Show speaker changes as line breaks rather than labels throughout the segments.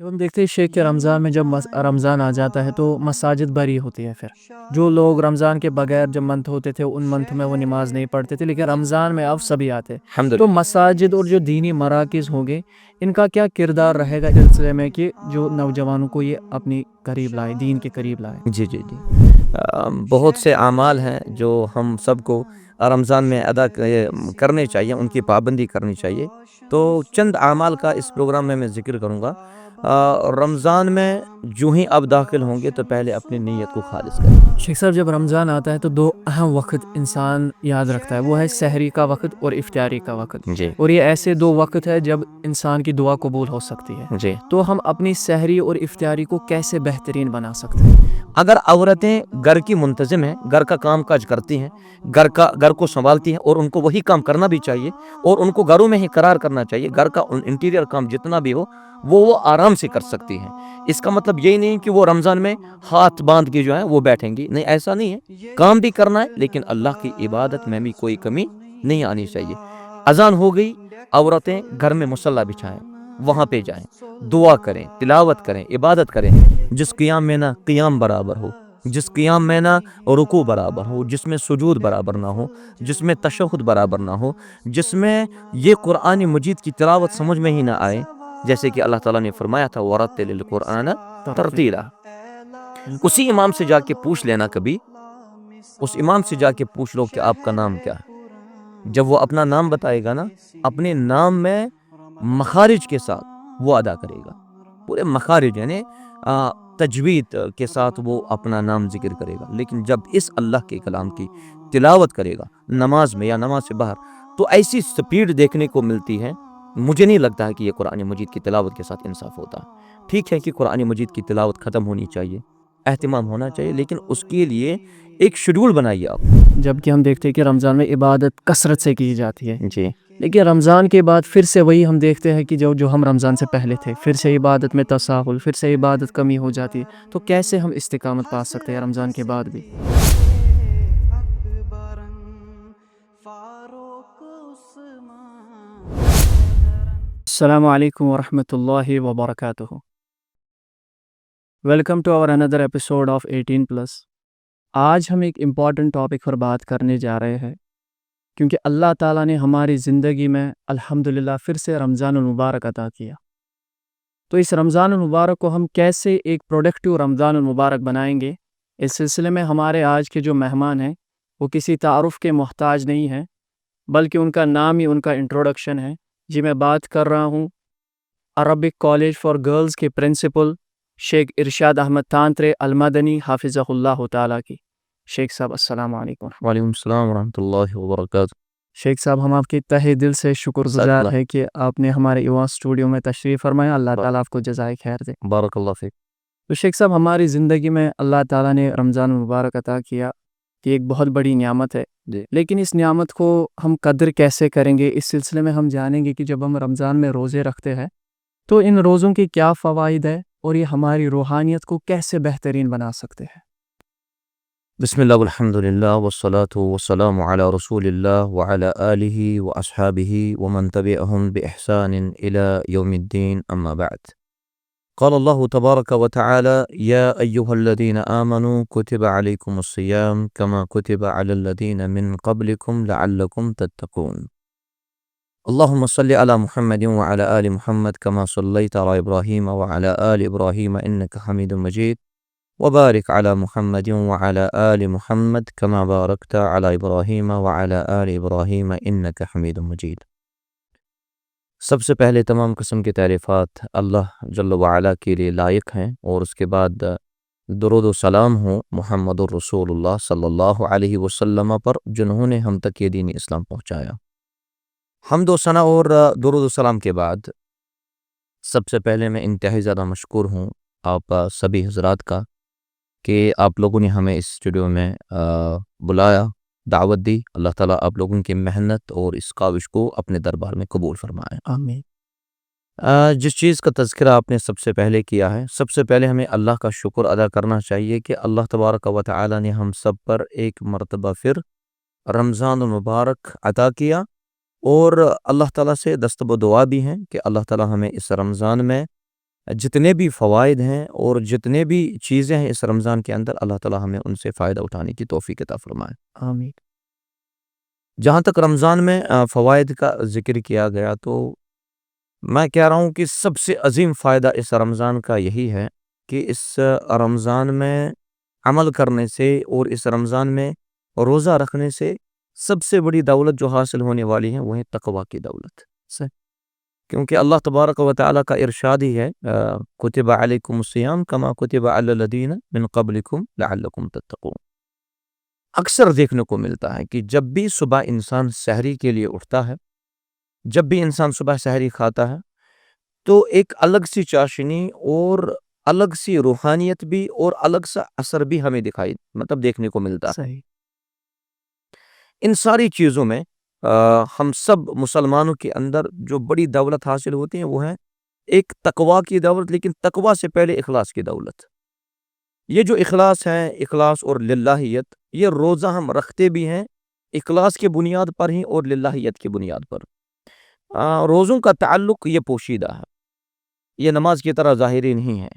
جب ہم دیکھتے ہیں شیخ کہ رمضان میں جب رمضان آ جاتا ہے تو مساجد بھری ہوتی ہے. پھر جو لوگ رمضان کے بغیر جب منتھ ہوتے تھے ان منتھ میں وہ نماز نہیں پڑھتے تھے، لیکن رمضان میں اب سبھی آتے. تو مساجد اور جو دینی مراکز ہوں گے ان کا کیا کردار رہے گا اس سلسلے میں کہ جو نوجوانوں کو یہ اپنی قریب لائے، دین کے قریب لائے؟
جی بہت سے اعمال ہیں جو ہم سب کو رمضان میں ادا کرنے چاہیے، ان کی پابندی کرنی چاہیے. تو چند اعمال کا اس پروگرام میں ذکر کروں گا. رمضان میں جو ہی آپ داخل ہوں گے تو پہلے اپنی نیت کو خالص کریں.
شیخ صاحب جب رمضان آتا ہے تو دو اہم وقت انسان یاد رکھتا ہے، وہ ہے سحری کا وقت اور افطاری کا وقت.
جی
اور یہ ایسے دو وقت ہے جب انسان کی دعا قبول ہو سکتی ہے.
جی
تو ہم اپنی سحری اور افطاری کو کیسے بہترین بنا سکتے ہیں؟
اگر عورتیں گھر کی منتظم ہیں، گھر کا کام کاج کرتی ہیں، گھر کو سنبھالتی ہیں، اور ان کو وہی کام کرنا بھی چاہیے اور ان کو گھروں میں ہی قرار کرنا چاہیے. گھر کا انٹیریئر کام جتنا بھی ہو وہ آرام سے کر سکتی ہیں. اس کا مطلب یہی نہیں کہ وہ رمضان میں ہاتھ باندھ کے جو ہے وہ بیٹھیں گی، نہیں، ایسا نہیں ہے. کام بھی کرنا ہے لیکن اللہ کی عبادت میں بھی کوئی کمی نہیں آنی چاہیے. اذان ہو گئی، عورتیں گھر میں مصلی بچھائیں، وہاں پہ جائیں، دعا کریں، تلاوت کریں، عبادت کریں. جس قیام میں نہ قیام برابر ہو، جس قیام میں نہ رکوع برابر ہو، جس میں سجود برابر نہ ہو، جس میں تشہد برابر نہ ہو، جس میں یہ قرآن مجید کی تلاوت سمجھ میں ہی نہ آئے، جیسے کہ اللہ تعالیٰ نے فرمایا تھا وَرَتِّلِ الْقُرْآنَ تَرْتِيلًا. اسی امام سے جا کے پوچھ لینا، کبھی اس امام سے جا کے پوچھ لو کہ آپ کا نام کیا ہے. جب وہ اپنا نام بتائے گا نا، اپنے نام میں مخارج کے ساتھ وہ ادا کرے گا. پورے مخارج یعنی تجوید کے ساتھ وہ اپنا نام ذکر کرے گا. لیکن جب اس اللہ کے کلام کی تلاوت کرے گا نماز میں یا نماز سے باہر، تو ایسی سپیڈ دیکھنے کو ملتی ہے. مجھے نہیں لگتا ہے کہ یہ قرآن مجید کی تلاوت کے ساتھ انصاف ہوتا. ٹھیک ہے کہ قرآن مجید کی تلاوت ختم ہونی چاہیے، اہتمام ہونا چاہیے، لیکن اس کے لیے ایک شیڈول بنائیے آپ.
جبکہ ہم دیکھتے ہیں کہ رمضان میں عبادت کثرت سے کی جاتی ہے،
جی
لیکن رمضان کے بعد پھر سے وہی ہم دیکھتے ہیں کہ جو ہم رمضان سے پہلے تھے، پھر سے عبادت میں تساہل، پھر سے عبادت کمی ہو جاتی ہے. تو کیسے ہم استقامت پا سکتے ہیں رمضان کے بعد بھی؟ السلام علیکم ورحمۃ اللہ وبرکاتہ. ویلکم ٹو آور اندر ایپیسوڈ آف 18+. آج ہم ایک امپورٹنٹ ٹاپک پر بات کرنے جا رہے ہیں، کیونکہ اللہ تعالیٰ نے ہماری زندگی میں الحمدللہ پھر سے رمضان المبارک عطا کیا. تو اس رمضان المبارک کو ہم کیسے ایک پروڈکٹیو رمضان المبارک بنائیں گے، اس سلسلے میں ہمارے آج کے جو مہمان ہیں وہ کسی تعارف کے محتاج نہیں ہیں، بلکہ ان کا نام ہی ان کا انٹروڈکشن ہے. جی میں بات کر رہا ہوں عربک کالج فار گرلز کے پرنسپل شیخ ارشاد احمد تانترے المدنی حافظہ اللہ تعالیٰ کی. شیخ صاحب السلام علیکم.
وعلیکم السلام ورحمۃ اللہ وبرکاتہ.
شیخ صاحب ہم آپ کے تہہ دل سے شکر گزار ہے کہ آپ نے ہمارے ایوان اسٹوڈیو میں تشریف فرمایا. اللہ تعالیٰ آپ کو جزائے خیر دے.
بارک اللہ فیک.
تو شیخ صاحب ہماری زندگی میں اللہ تعالیٰ نے رمضان المبارک عطا کیا کہ ایک بہت بڑی نعمت ہے، لیکن اس نعمت کو ہم قدر کیسے کریں گے، اس سلسلے میں ہم جانیں گے کہ جب ہم رمضان میں روزے رکھتے ہیں تو ان روزوں کے کیا فوائد ہے اور یہ ہماری روحانیت کو کیسے بہترین بنا سکتے ہیں.
بسم اللہ والحمد للہ والصلاة والسلام علی رسول اللہ وعلی آلہ واصحابہ ومن تبعهم بإحسان الى یوم الدین، اما بعد. قال اللہ تبارک وتعالی یا ایہا الذین آمنوا کتب علیکم الصیام کما کتب علی الذین من قبلکم لعلکم تتقون. اللہم صلی علی محمد وعلی آل محمد کما صلیت علی ابراہیم وعلی آل ابراہیم انک حمید مجید وبارک علی محمد وعلی آل محمد کما بارکت علی ابراہیم وعلی آل ابراہیم انک حمید مجید. سب سے پہلے تمام قسم کی تعریفات اللہ جل وعلا کے لیے لائق ہیں، اور اس کے بعد درود و سلام ہوں محمد الرسول اللہ صلی اللہ علیہ وسلم پر، جنہوں نے ہم تک یہ دین اسلام پہنچایا. حمد و ثنا اور درود و سلام کے بعد سب سے پہلے میں انتہائی زیادہ مشکور ہوں آپ سبھی حضرات کا کہ آپ لوگوں نے ہمیں اس اسٹوڈیو میں بلایا، دعوت دی. اللہ تعالیٰ آپ لوگوں کی محنت اور اس کاوش کو اپنے دربار میں قبول فرمائے.
آمین.
جس چیز کا تذکرہ آپ نے سب سے پہلے کیا ہے، سب سے پہلے ہمیں اللہ کا شکر ادا کرنا چاہیے کہ اللہ تبارک و تعالیٰ نے ہم سب پر ایک مرتبہ پھر رمضان المبارک عطا کیا، اور اللہ تعالیٰ سے دستب و دعا بھی ہیں کہ اللہ تعالیٰ ہمیں اس رمضان میں جتنے بھی فوائد ہیں اور جتنے بھی چیزیں ہیں اس رمضان کے اندر، اللہ تعالیٰ ہمیں ان سے فائدہ اٹھانے کی توفیق عطا فرمائے۔
آمین۔
جہاں تک رمضان میں فوائد کا ذکر کیا گیا، تو میں کہہ رہا ہوں کہ سب سے عظیم فائدہ اس رمضان کا یہی ہے کہ اس رمضان میں عمل کرنے سے اور اس رمضان میں روزہ رکھنے سے سب سے بڑی دولت جو حاصل ہونے والی ہے وہ ہے تقوی کی دولت۔
صحیح۔
کیونکہ اللہ تبارک و تعالیٰ کا ارشاد ہی ہے کتب علیکم الصیام کما کتب علی الذین من قبلکم لعلکم تتقون۔ اکثر دیکھنے کو ملتا ہے کہ جب بھی صبح انسان سحری کے لیے اٹھتا ہے، جب بھی انسان صبح سحری کھاتا ہے، تو ایک الگ سی چاشنی اور الگ سی روحانیت بھی اور الگ سا اثر بھی ہمیں دیکھنے کو ملتا ہے۔
صحیح۔
ان ساری چیزوں میں ہم سب مسلمانوں کے اندر جو بڑی دولت حاصل ہوتی ہے وہ ہے ایک تقوی کی دولت، لیکن تقوی سے پہلے اخلاص کی دولت۔ یہ جو اخلاص ہے، اخلاص اور للہیت، یہ روزہ ہم رکھتے بھی ہیں اخلاص کی بنیاد پر ہی اور للہیت کی بنیاد پر۔ روزوں کا تعلق یہ پوشیدہ ہے، یہ نماز کی طرح ظاہری نہیں ہے۔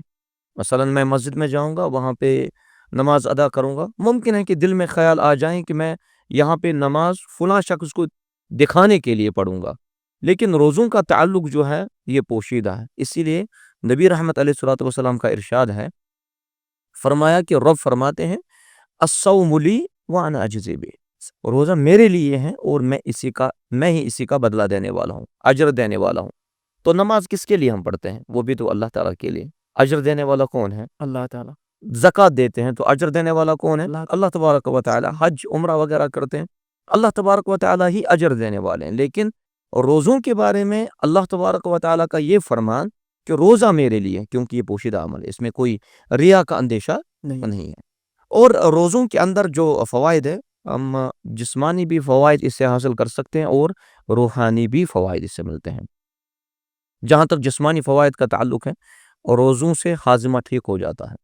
مثلا میں مسجد میں جاؤں گا، وہاں پہ نماز ادا کروں گا، ممکن ہے کہ دل میں خیال آ جائیں کہ میں یہاں پہ نماز فلاں شخص کو دکھانے کے لیے پڑھوں گا، لیکن روزوں کا تعلق جو ہے یہ پوشیدہ ہے۔ اسی لیے نبی رحمت علیہ الصلوۃ والسلام کا ارشاد ہے، فرمایا کہ رب فرماتے ہیں الصوم لی وانا اجزی بہ، روزہ میرے لیے ہے اور میں ہی اسی کا بدلہ دینے والا ہوں، اجر دینے والا ہوں۔ تو نماز کس کے لیے ہم پڑھتے ہیں؟ وہ بھی تو اللہ تعالیٰ کے لیے۔ اجر دینے والا کون ہے؟
اللہ تعالیٰ۔
زکوٰۃ دیتے ہیں تو اجر دینے والا کون ہے؟ اللہ تبارک و تعالیٰ۔ حج عمرہ وغیرہ کرتے ہیں، اللہ تبارک و تعالیٰ ہی اجر دینے والے ہیں۔ لیکن روزوں کے بارے میں اللہ تبارک و تعالیٰ کا یہ فرمان کہ روزہ میرے لیے، کیونکہ یہ پوشیدہ عمل ہے، اس میں کوئی ریا کا اندیشہ نہیں ہے۔ اور روزوں کے اندر جو فوائد ہے، ہم جسمانی بھی فوائد اس سے حاصل کر سکتے ہیں اور روحانی بھی فوائد اس سے ملتے ہیں۔ جہاں تک جسمانی فوائد کا تعلق ہے، روزوں سے ہاضمہ ٹھیک ہو جاتا ہے۔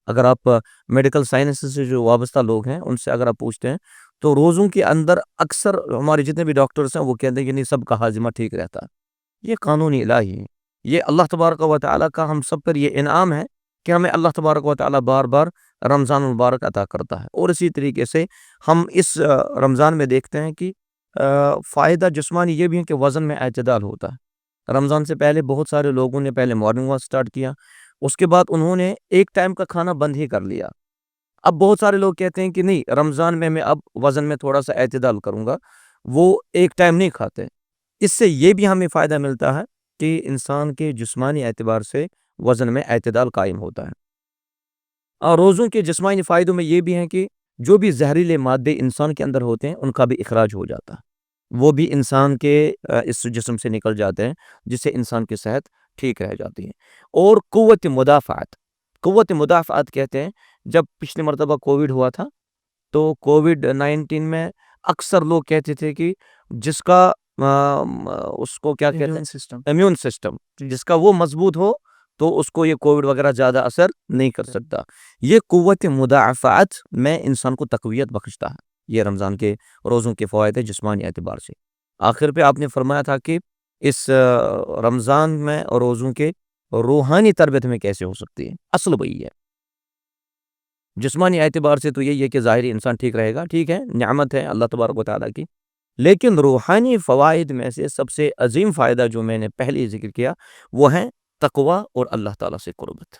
اگر آپ میڈیکل سائنس سے جو وابستہ لوگ ہیں ان سے اگر آپ پوچھتے ہیں تو روزوں کے اندر اکثر ہمارے جتنے بھی ڈاکٹرز ہیں وہ کہتے ہیں کہ نہیں، سب کا ہاضمہ ٹھیک رہتا ہے۔ یہ قانونی الہی ہے، یہ اللہ تبارک و تعالیٰ کا ہم سب پر یہ انعام ہے کہ ہمیں اللہ تبارک و تعالیٰ بار بار رمضان المبارک عطا کرتا ہے۔ اور اسی طریقے سے ہم اس رمضان میں دیکھتے ہیں کہ فائدہ جسمانی یہ بھی ہے کہ وزن میں اعتدال ہوتا ہے۔ رمضان سے پہلے بہت سارے لوگوں نے پہلے مارننگ واک سٹارٹ کیا، اس کے بعد انہوں نے ایک ٹائم کا کھانا بند ہی کر لیا۔ اب بہت سارے لوگ کہتے ہیں کہ نہیں، رمضان میں اب وزن میں تھوڑا سا اعتدال کروں گا، وہ ایک ٹائم نہیں کھاتے۔ اس سے یہ بھی ہمیں فائدہ ملتا ہے کہ انسان کے جسمانی اعتبار سے وزن میں اعتدال قائم ہوتا ہے۔ اور روزوں کے جسمانی فائدوں میں یہ بھی ہیں کہ جو بھی زہریلے مادے انسان کے اندر ہوتے ہیں ان کا بھی اخراج ہو جاتا ہے، وہ بھی انسان کے اس جسم سے نکل جاتے ہیں، جس سے انسان کی صحت ٹھیک رہ جاتی ہے۔ اور قوت مدافعت کہتے ہیں، جب پچھلی مرتبہ کووڈ ہوا تھا تو کووڈ-19 میں اکثر لوگ کہتے تھے کہ جس کا اس کو کیا کہتے ہیں، امیون سسٹم جس کا وہ مضبوط ہو تو اس کو یہ کووڈ وغیرہ زیادہ اثر نہیں کر سکتا۔ یہ قوت مدافعت میں انسان کو تقویت بخشتا ہے۔ یہ رمضان کے روزوں کے فوائد ہے جسمانی اعتبار سے۔ آخر پہ آپ نے فرمایا تھا کہ اس رمضان میں روزوں کے روحانی تربیت میں کیسے ہو سکتی ہے؟ اصل وہی ہے۔ جسمانی اعتبار سے تو یہی ہے کہ ظاہری انسان ٹھیک رہے گا، ٹھیک ہے، نعمت ہے اللہ تبارک و تعالیٰ کی، لیکن روحانی فوائد میں سے سب سے عظیم فائدہ جو میں نے پہلے ذکر کیا وہ ہے تقوی اور اللہ تعالیٰ سے قربت۔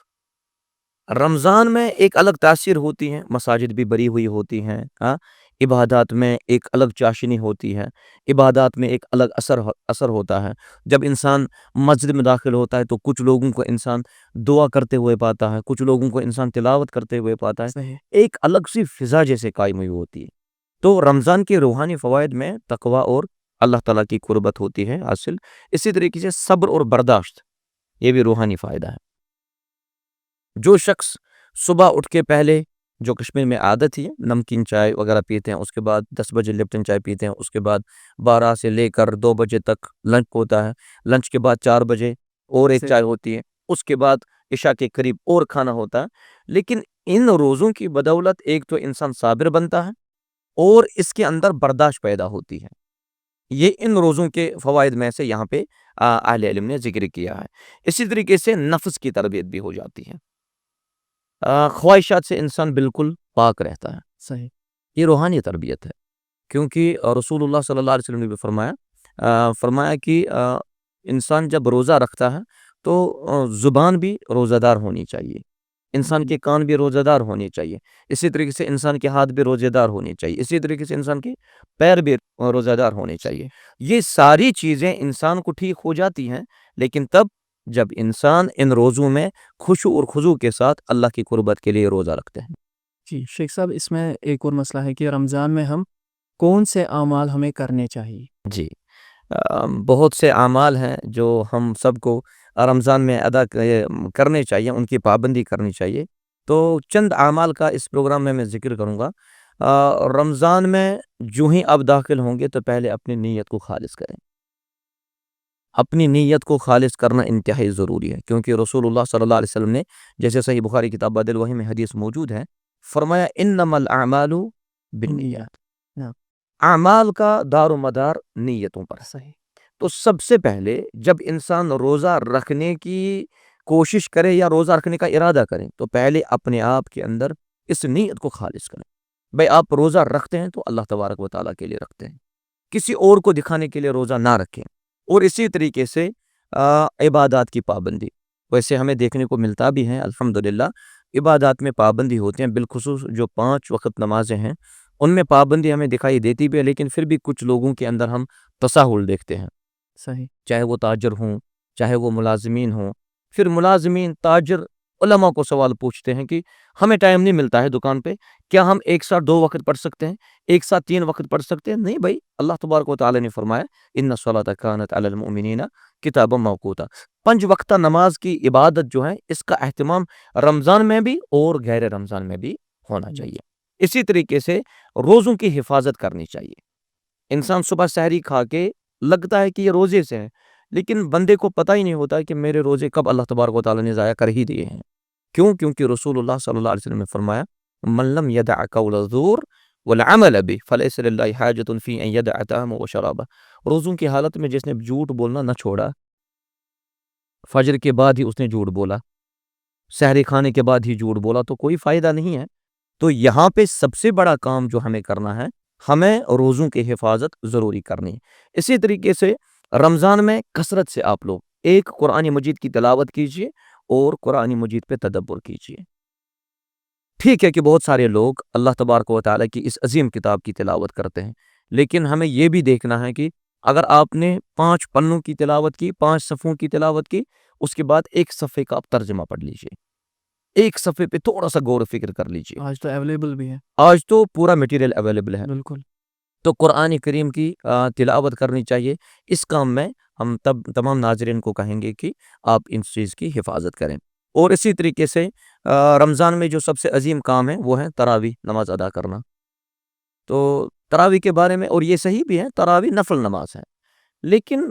رمضان میں ایک الگ تاثیر ہوتی ہے، مساجد بھی بری ہوئی ہوتی ہیں، عبادات میں ایک الگ چاشنی ہوتی ہے، عبادات میں ایک الگ اثر ہوتا ہے۔ جب انسان مسجد میں داخل ہوتا ہے تو کچھ لوگوں کو انسان دعا کرتے ہوئے پاتا ہے، کچھ لوگوں کو انسان تلاوت کرتے ہوئے پاتا ہے، ایک الگ سی فضا جیسے قائم ہوئی ہوتی ہے۔ تو رمضان کے روحانی فوائد میں تقوی اور اللہ تعالیٰ کی قربت ہوتی ہے حاصل۔ اسی طریقے سے صبر اور برداشت، یہ بھی روحانی فائدہ ہے۔ جو شخص صبح اٹھ کے پہلے، جو کشمیر میں عادت ہی نمکین چائے وغیرہ پیتے ہیں، اس کے بعد 10 بجے لپٹن چائے پیتے ہیں، اس کے بعد 12 سے لے کر 2 بجے تک لنچ ہوتا ہے، لنچ کے بعد 4 بجے اور ایک چائے ہوتی ہے، اس کے بعد عشاء کے قریب اور کھانا ہوتا ہے۔ لیکن ان روزوں کی بدولت ایک تو انسان صابر بنتا ہے اور اس کے اندر برداشت پیدا ہوتی ہے۔ یہ ان روزوں کے فوائد میں سے یہاں پہ اہل علم نے ذکر کیا ہے۔ اسی طریقے سے نفس کی تربیت بھی ہو جاتی ہے، خواہشات سے انسان بالکل پاک رہتا ہے،
صحیح،
یہ روحانی تربیت ہے، کیونکہ رسول اللہ صلی اللہ علیہ وسلم نے بھی فرمایا کہ انسان جب روزہ رکھتا ہے تو زبان بھی روزہ دار ہونی چاہیے، انسان کے کان بھی روزہ دار ہونے چاہیے، اسی طریقے سے انسان کے ہاتھ بھی روزہ دار ہونے چاہیے، اسی طریقے سے انسان کے پیر بھی روزہ دار ہونے چاہیے۔ یہ ساری چیزیں انسان کو ٹھیک ہو جاتی ہیں، لیکن تب جب انسان ان روزوں میں خشوع اور خضوع کے ساتھ اللہ کی قربت کے لیے روزہ رکھتے ہیں۔
جی شیخ صاحب، اس میں ایک اور مسئلہ ہے کہ رمضان میں ہم کون سے اعمال ہمیں کرنے چاہیے؟
جی، بہت سے اعمال ہیں جو ہم سب کو رمضان میں ادا کرنے چاہیے، ان کی پابندی کرنی چاہیے، تو چند اعمال کا اس پروگرام میں ذکر کروں گا۔ رمضان میں جو ہی آپ داخل ہوں گے تو پہلے اپنی نیت کو خالص کریں، اپنی نیت کو خالص کرنا انتہائی ضروری ہے، کیونکہ رسول اللہ صلی اللہ علیہ وسلم نے، جیسے صحیح بخاری کتاب بدل وحی میں حدیث موجود ہے، فرمایا انما الاعمال بالنیات،
ہاں،
اعمال کا دار و مدار نیتوں پر ہے۔
صحیح،
تو سب سے پہلے جب انسان روزہ رکھنے کی کوشش کرے یا روزہ رکھنے کا ارادہ کرے تو پہلے اپنے آپ کے اندر اس نیت کو خالص کریں۔ بھئی آپ روزہ رکھتے ہیں تو اللہ تبارک و تعالیٰ کے لیے رکھتے ہیں، کسی اور کو دکھانے کے لیے روزہ نہ رکھیں۔ اور اسی طریقے سے عبادات کی پابندی، ویسے ہمیں دیکھنے کو ملتا بھی ہے الحمدللہ، عبادات میں پابندی ہوتی ہیں، بالخصوص جو 5 وقت نمازیں ہیں ان میں پابندی ہمیں دکھائی دیتی بھی ہے، لیکن پھر بھی کچھ لوگوں کے اندر ہم تساہل دیکھتے ہیں،
صحیح،
چاہے وہ تاجر ہوں، چاہے وہ ملازمین ہوں۔ پھر ملازمین، تاجر علماء کو سوال پوچھتے ہیں کہ ہمیں ٹائم نہیں ملتا ہے دکان پہ، کیا ہم ایک ساتھ 2 وقت پڑھ سکتے ہیں، ایک ساتھ 3 وقت پڑھ سکتے ہیں؟ نہیں بھائی، اللہ تبارک و تعالی نے فرمایا ان الصلاۃ کانت علی المؤمنین کتابا موقوتا، 5 وقتہ نماز کی عبادت جو ہے اس کا اہتمام رمضان میں بھی اور غیر رمضان میں بھی ہونا چاہیے۔ اسی طریقے سے روزوں کی حفاظت کرنی چاہیے۔ انسان صبح سحری کھا کے لگتا ہے کہ یہ روزے سے ہے، لیکن بندے کو پتہ ہی نہیں ہوتا کہ میرے روزے کب اللہ تبارک و تعالی نے ضائع کر ہی دیے ہیں۔ کیوں؟ کیونکہ رسول اللہ صلی اللہ علیہ وسلم نے فرمایا من لم يدع قول الزور والعمل به فليس لله حاجة في ان يدع طعامه وشرابه، روزوں کی حالت میں جس نے جھوٹ بولنا نہ چھوڑا، فجر کے بعد ہی اس نے جھوٹ بولا، سحری کھانے کے بعد ہی جھوٹ بولا، تو کوئی فائدہ نہیں ہے۔ تو یہاں پہ سب سے بڑا کام جو ہمیں کرنا ہے، ہمیں روزوں کی حفاظت ضروری کرنی ہے۔ اسی طریقے سے رمضان میں کثرت سے آپ لوگ ایک قرآن مجید کی تلاوت کیجئے اور قرآن مجید پہ تدبر کیجئے۔ ٹھیک ہے کہ بہت سارے لوگ اللہ تبارک و تعالیٰ کی اس عظیم کتاب کی تلاوت کرتے ہیں، لیکن ہمیں یہ بھی دیکھنا ہے کہ اگر آپ نے 5 پنوں کی تلاوت کی، 5 صفحوں کی تلاوت کی، اس کے بعد ایک صفحے کا آپ ترجمہ پڑھ لیجئے، ایک صفحے پہ تھوڑا سا غور و فکر کر لیجئے۔
آج تو اویلیبل بھی ہے،
آج تو پورا میٹیریل اویلیبل ہے،
بالکل،
تو قرآن کریم کی تلاوت کرنی چاہیے۔ اس کام میں ہم تمام ناظرین کو کہیں گے کہ آپ ان چیز کی حفاظت کریں۔ اور اسی طریقے سے رمضان میں جو سب سے عظیم کام ہے وہ ہے تراویح نماز ادا کرنا۔ تو تراویح کے بارے میں، اور یہ صحیح بھی ہے، تراویح نفل نماز ہے، لیکن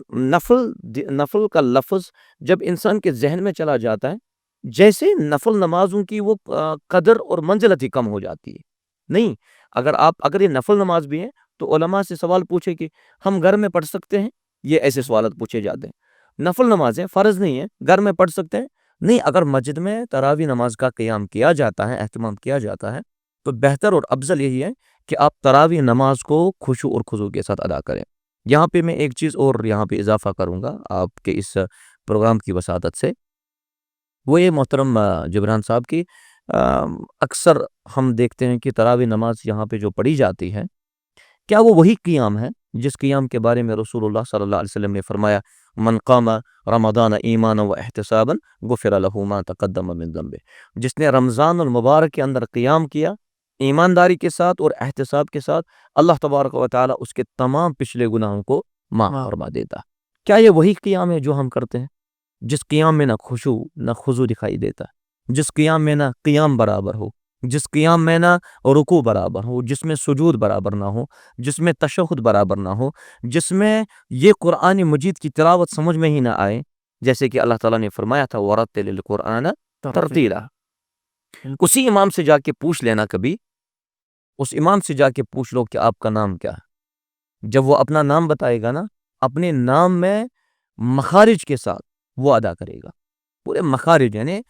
نفل کا لفظ جب انسان کے ذہن میں چلا جاتا ہے، جیسے نفل نمازوں کی وہ قدر اور منزلت ہی کم ہو جاتی ہے۔ نہیں، اگر یہ نفل نماز بھی ہے تو علماء سے سوال پوچھے کہ ہم گھر میں پڑھ سکتے ہیں، یہ ایسے سوالات پوچھے جاتے ہیں۔ نفل نماز ہے، فرض نہیں ہے، گھر میں پڑھ سکتے ہیں؟ نہیں، اگر مسجد میں تراویح نماز کا قیام کیا جاتا ہے، اہتمام کیا جاتا ہے، تو بہتر اور افضل یہی ہے کہ آپ تراویح نماز کو خشوع اور خضوع کے ساتھ ادا کریں۔ یہاں پہ میں ایک چیز اور یہاں پہ اضافہ کروں گا آپ کے اس پروگرام کی وساطت سے، وہ یہ محترم جبران صاحب کی اکثر ہم دیکھتے ہیں کہ تراویح نماز یہاں پہ جو پڑھی جاتی ہے، کیا وہ وہی قیام ہے جس قیام کے بارے میں رسول اللہ صلی اللہ علیہ وسلم نے فرمایا من قام رمضان ایمانا و احتسابا غفر له ما تقدم من ذنبه، جس نے رمضان المبارک کے اندر قیام کیا ایمانداری کے ساتھ اور احتساب کے ساتھ، اللہ تبارک و تعالی اس کے تمام پچھلے گناہوں کو معاف فرما دیتا۔ کیا یہ وہی قیام ہے جو ہم کرتے ہیں، جس قیام میں نہ خشوع نہ خضوع دکھائی دیتا، جس قیام میں نہ قیام برابر ہو، جس قیام میں نہ رکوع برابر ہو، جس میں سجود برابر نہ ہو، جس میں تشہد برابر نہ ہو، جس میں یہ قرآن مجید کی تلاوت سمجھ میں ہی نہ آئے، جیسے کہ اللہ تعالیٰ نے فرمایا تھا وَرَتِّلِ الْقُرْآنَ تَرْتِيلًا۔ اسی امام سے جا کے پوچھ لینا، کبھی اس امام سے جا کے پوچھ لو کہ آپ کا نام کیا ہے، جب وہ اپنا نام بتائے گا نا، اپنے نام میں مخارج کے ساتھ وہ ادا کرے گا، پورے مخارج یعنی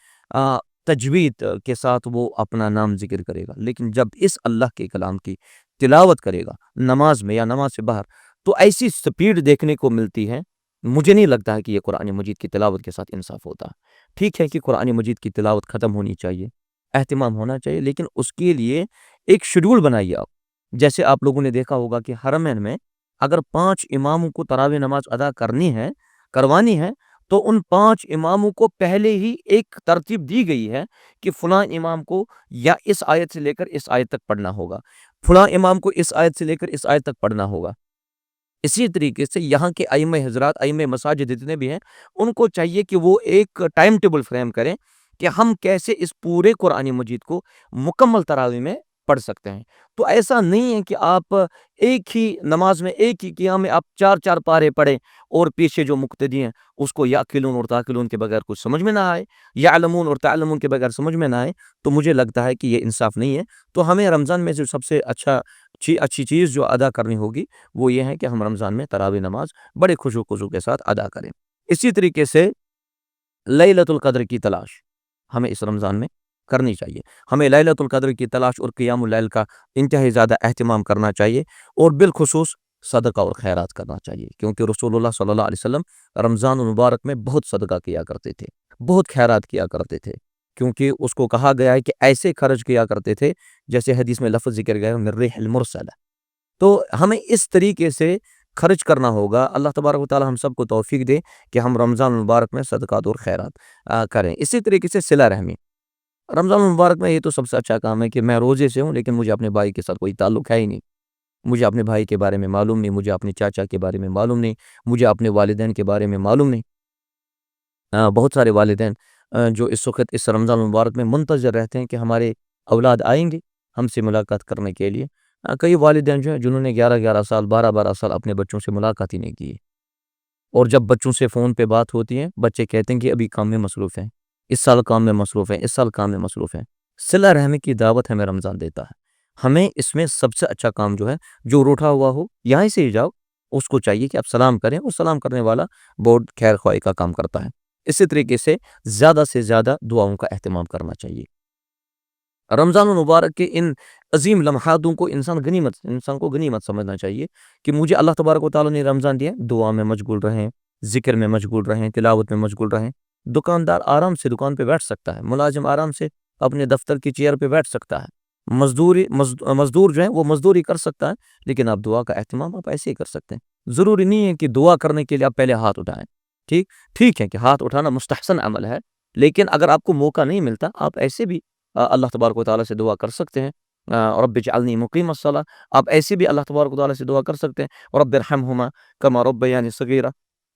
تجوید کے ساتھ وہ اپنا نام ذکر کرے گا۔ لیکن جب اس اللہ کے کلام کی تلاوت کرے گا نماز میں یا نماز سے باہر، تو ایسی سپیڈ دیکھنے کو ملتی ہے، مجھے نہیں لگتا ہے کہ یہ قرآن مجید کی تلاوت کے ساتھ انصاف ہوتا ہے۔ ٹھیک ہے کہ قرآن مجید کی تلاوت ختم ہونی چاہیے، اہتمام ہونا چاہیے، لیکن اس کے لیے ایک شیڈول بنائیے آپ۔ جیسے آپ لوگوں نے دیکھا ہوگا کہ حرمین میں اگر 5 اماموں کو تراویح نماز ادا کروانی ہے تو ان 5 اماموں کو پہلے ہی ایک ترتیب دی گئی ہے کہ فلاں امام کو یا اس آیت سے لے کر اس آیت تک پڑھنا ہوگا، فلاں امام کو اس آیت سے لے کر اس آیت تک پڑھنا ہوگا۔ اسی طریقے سے یہاں کے ائمہ حضرات، ائمہ مساجد جتنے بھی ہیں، ان کو چاہیے کہ وہ ایک ٹائم ٹیبل فریم کریں کہ ہم کیسے اس پورے قرآن مجید کو مکمل تراویح میں پڑھ سکتے ہیں۔ تو ایسا نہیں ہے کہ آپ ایک ہی نماز میں ایک ہی قیام میں آپ 4 پارے پڑھیں اور پیچھے جو مقتدی ہیں اس کو یاقلون اور تاقلون کے بغیر کچھ سمجھ میں نہ آئے، یعلمون اور تعلمون کے بغیر سمجھ میں نہ آئے، تو مجھے لگتا ہے کہ یہ انصاف نہیں ہے۔ تو ہمیں رمضان میں جو سب سے اچھی چیز جو ادا کرنی ہوگی وہ یہ ہے کہ ہم رمضان میں تراویح نماز بڑے خشوع و خضوع کے ساتھ ادا کریں۔ اسی طریقے سے لیلۃ القدر کی تلاش ہمیں اس رمضان میں کرنی چاہیے۔ ہمیں لیلۃ القدر کی تلاش اور قیام اللیل کا انتہائی زیادہ اہتمام کرنا چاہیے، اور بالخصوص صدقہ اور خیرات کرنا چاہیے، کیونکہ رسول اللہ صلی اللہ علیہ وسلم رمضان المبارک میں بہت صدقہ کیا کرتے تھے، بہت خیرات کیا کرتے تھے، کیونکہ اس کو کہا گیا ہے کہ ایسے خرچ کیا کرتے تھے جیسے حدیث میں لفظ ذکر گیا ہے من ریح المرسلہ۔ تو ہمیں اس طریقے سے خرچ کرنا ہوگا۔ اللہ تبارک و تعالی ہم سب کو توفیق دے کہ ہم رمضان المبارک میں صدقات اور خیرات کریں۔ اسی طریقے سے صلہ رحمی، رمضان المبارک میں یہ تو سب سے اچھا کام ہے کہ میں روزے سے ہوں لیکن مجھے اپنے بھائی کے ساتھ کوئی تعلق ہے ہی نہیں، مجھے اپنے بھائی کے بارے میں معلوم نہیں، مجھے اپنے چاچا کے بارے میں معلوم نہیں، مجھے اپنے والدین کے بارے میں معلوم نہیں۔ بہت سارے والدین جو اس وقت اس رمضان المبارک میں منتظر رہتے ہیں کہ ہمارے اولاد آئیں گے ہم سے ملاقات کرنے کے لیے۔ کئی والدین جو ہیں جنہوں نے 11 سال 12 سال اپنے بچوں سے ملاقات ہی نہیں کی، اور جب بچوں سے فون پہ بات ہوتی ہے بچے کہتے ہیں کہ ابھی کام میں مصروف ہیں، اس سال کام میں مصروف ہیں، اس سال کام میں مصروف ہیں۔ صلہ رحمی کی دعوت ہمیں رمضان دیتا ہے۔ ہمیں اس میں سب سے اچھا کام جو ہے، جو روٹھا ہوا ہو یہیں سے ہی جاؤ، اس کو چاہیے کہ آپ سلام کریں، اور سلام کرنے والا بہت خیر خواہی کا کام کرتا ہے۔ اسی طریقے سے زیادہ دعاؤں کا اہتمام کرنا چاہیے۔ رمضان المبارک کے ان عظیم لمحاتوں کو انسان کو غنیمت سمجھنا چاہیے کہ مجھے اللہ تبارک و تعالیٰ نے رمضان دیا، دعا میں مشغول رہیں، ذکر میں مشغول رہیں، تلاوت میں مشغول رہیں۔ دکاندار آرام سے دکان پہ بیٹھ سکتا ہے، ملازم آرام سے اپنے دفتر کی چیئر پہ بیٹھ سکتا ہے، مزدور جو ہے وہ مزدوری کر سکتا ہے، لیکن آپ دعا کا اہتمام آپ ایسے ہی کر سکتے ہیں۔ ضروری نہیں ہے کہ دعا کرنے کے لیے آپ پہلے ہاتھ اٹھائیں۔ ٹھیک ہے کہ ہاتھ اٹھانا مستحسن عمل ہے، لیکن اگر آپ کو موقع نہیں ملتا آپ ایسے بھی اللہ تبارک و تعالیٰ سے دعا کر سکتے ہیں۔ رب اجعلنی مقیم الصلاۃ، آپ ایسے بھی اللہ تبارک و تعالیٰ سے دعا کر سکتے ہیں، رب ارحمہما کما ربیانی صغیرہ۔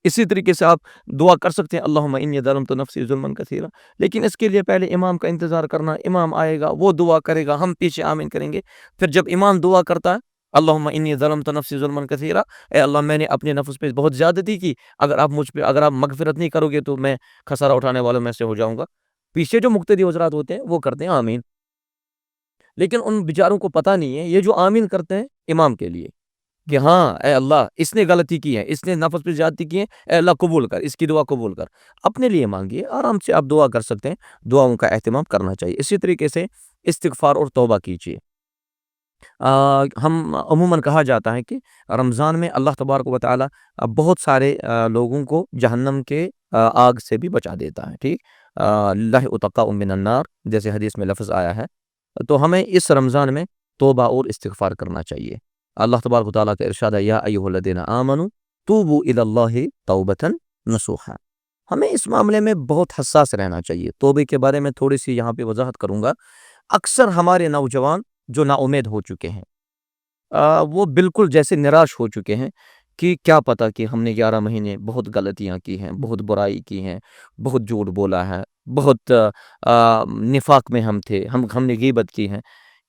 اسی طریقے سے آپ دعا کر سکتے ہیں اللہم انی ظلمت نفسی ظلما کثیرا، لیکن اس کے لیے پہلے امام کا انتظار کرنا، امام آئے گا وہ دعا کرے گا، ہم پیچھے آمین کریں گے۔ پھر جب امام دعا کرتا ہے اللہم انی ظلمت نفسی ظلما کثیرا، اے اللہ میں نے اپنے نفس پہ بہت زیادتی کی، اگر آپ مغفرت نہیں کرو گے تو میں خسارہ اٹھانے والوں میں سے ہو جاؤں گا۔ پیچھے جو مقتدی حضرات ہوتے ہیں وہ کرتے ہیں آمین، لیکن ان بیچاروں کو پتہ نہیں ہے یہ جو آمین کرتے ہیں امام کے لیے کہ ہاں اے اللہ اس نے غلطی کی ہے، اس نے نفس پہ زیادتی کی ہے، اے اللہ قبول کر، اس کی دعا قبول کر۔ اپنے لیے مانگیے، آرام سے آپ دعا کر سکتے ہیں، دعاؤں کا اہتمام کرنا چاہیے۔ اسی طریقے سے استغفار اور توبہ کیجیے۔ ہم عموماً کہا جاتا ہے کہ رمضان میں اللہ تبارک و تعالی بہت سارے لوگوں کو جہنم کے آگ سے بھی بچا دیتا ہے، ٹھیک، اللہ اتقاء من النار جیسے حدیث میں لفظ آیا ہے۔ تو ہمیں اس رمضان میں توبہ اور استغفار کرنا چاہیے۔ اللہ تبارک و تعالیٰ کا ارشاد ہے یا ایھا الذین آمنوا توبوا الی اللہ توبۃ نصوحا۔ ہمیں اس معاملے میں بہت حساس رہنا چاہیے۔ توبے کے بارے میں تھوڑی سی یہاں پہ وضاحت کروں گا۔ اکثر ہمارے نوجوان جو نا امید ہو چکے ہیں، وہ بالکل جیسے نراش ہو چکے ہیں کہ کیا پتہ کہ ہم نے 11 مہینے بہت غلطیاں کی ہیں، بہت برائی کی ہیں، بہت جھوٹ بولا ہے، بہت نفاق میں ہم تھے، ہم نے غیبت کی ہے،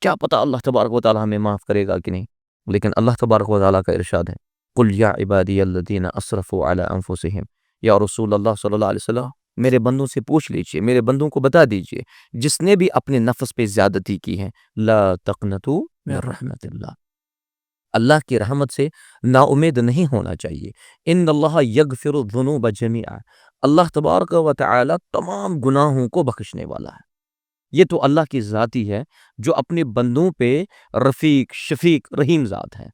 کیا پتہ اللہ تبارک و تعالیٰ ہمیں معاف کرے گا کہ نہیں۔ لیکن اللہ تبارک و تعالیٰ کا ارشاد ہے قل یا عبادی الذین اسرفوا علی انفسہم، یا رسول اللہ صلی اللہ علیہ وسلم میرے بندوں سے پوچھ لیجئے، میرے بندوں کو بتا دیجئے، جس نے بھی اپنے نفس پہ زیادتی کی ہے لا تقنطوا من رحمت اللہ، اللہ کی رحمت سے نا امید نہیں ہونا چاہیے۔ ان اللہ یغفر الذنوب جمیعا، اللہ تبارک و تعالی تمام گناہوں کو بخشنے والا ہے۔ یہ تو اللہ کی ذات ہی ہے جو اپنے بندوں پہ رفیق شفیق رحیم ذات ہے۔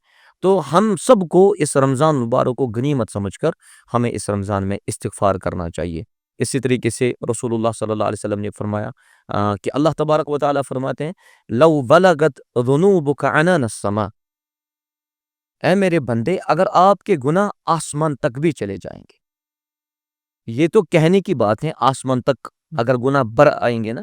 تو ہم سب کو اس رمضان مبارک کو غنیمت سمجھ کر ہمیں اس رمضان میں استغفار کرنا چاہیے۔ اسی طریقے سے رسول اللہ صلی اللہ علیہ وسلم نے فرمایا کہ اللہ تبارک و تعالی فرماتے ہیں لو بلغت ذنوبک عنان السماء، اے میرے بندے اگر آپ کے گناہ آسمان تک بھی چلے جائیں گے، یہ تو کہنے کی بات ہے، آسمان تک اگر گناہ بر آئیں گے نا،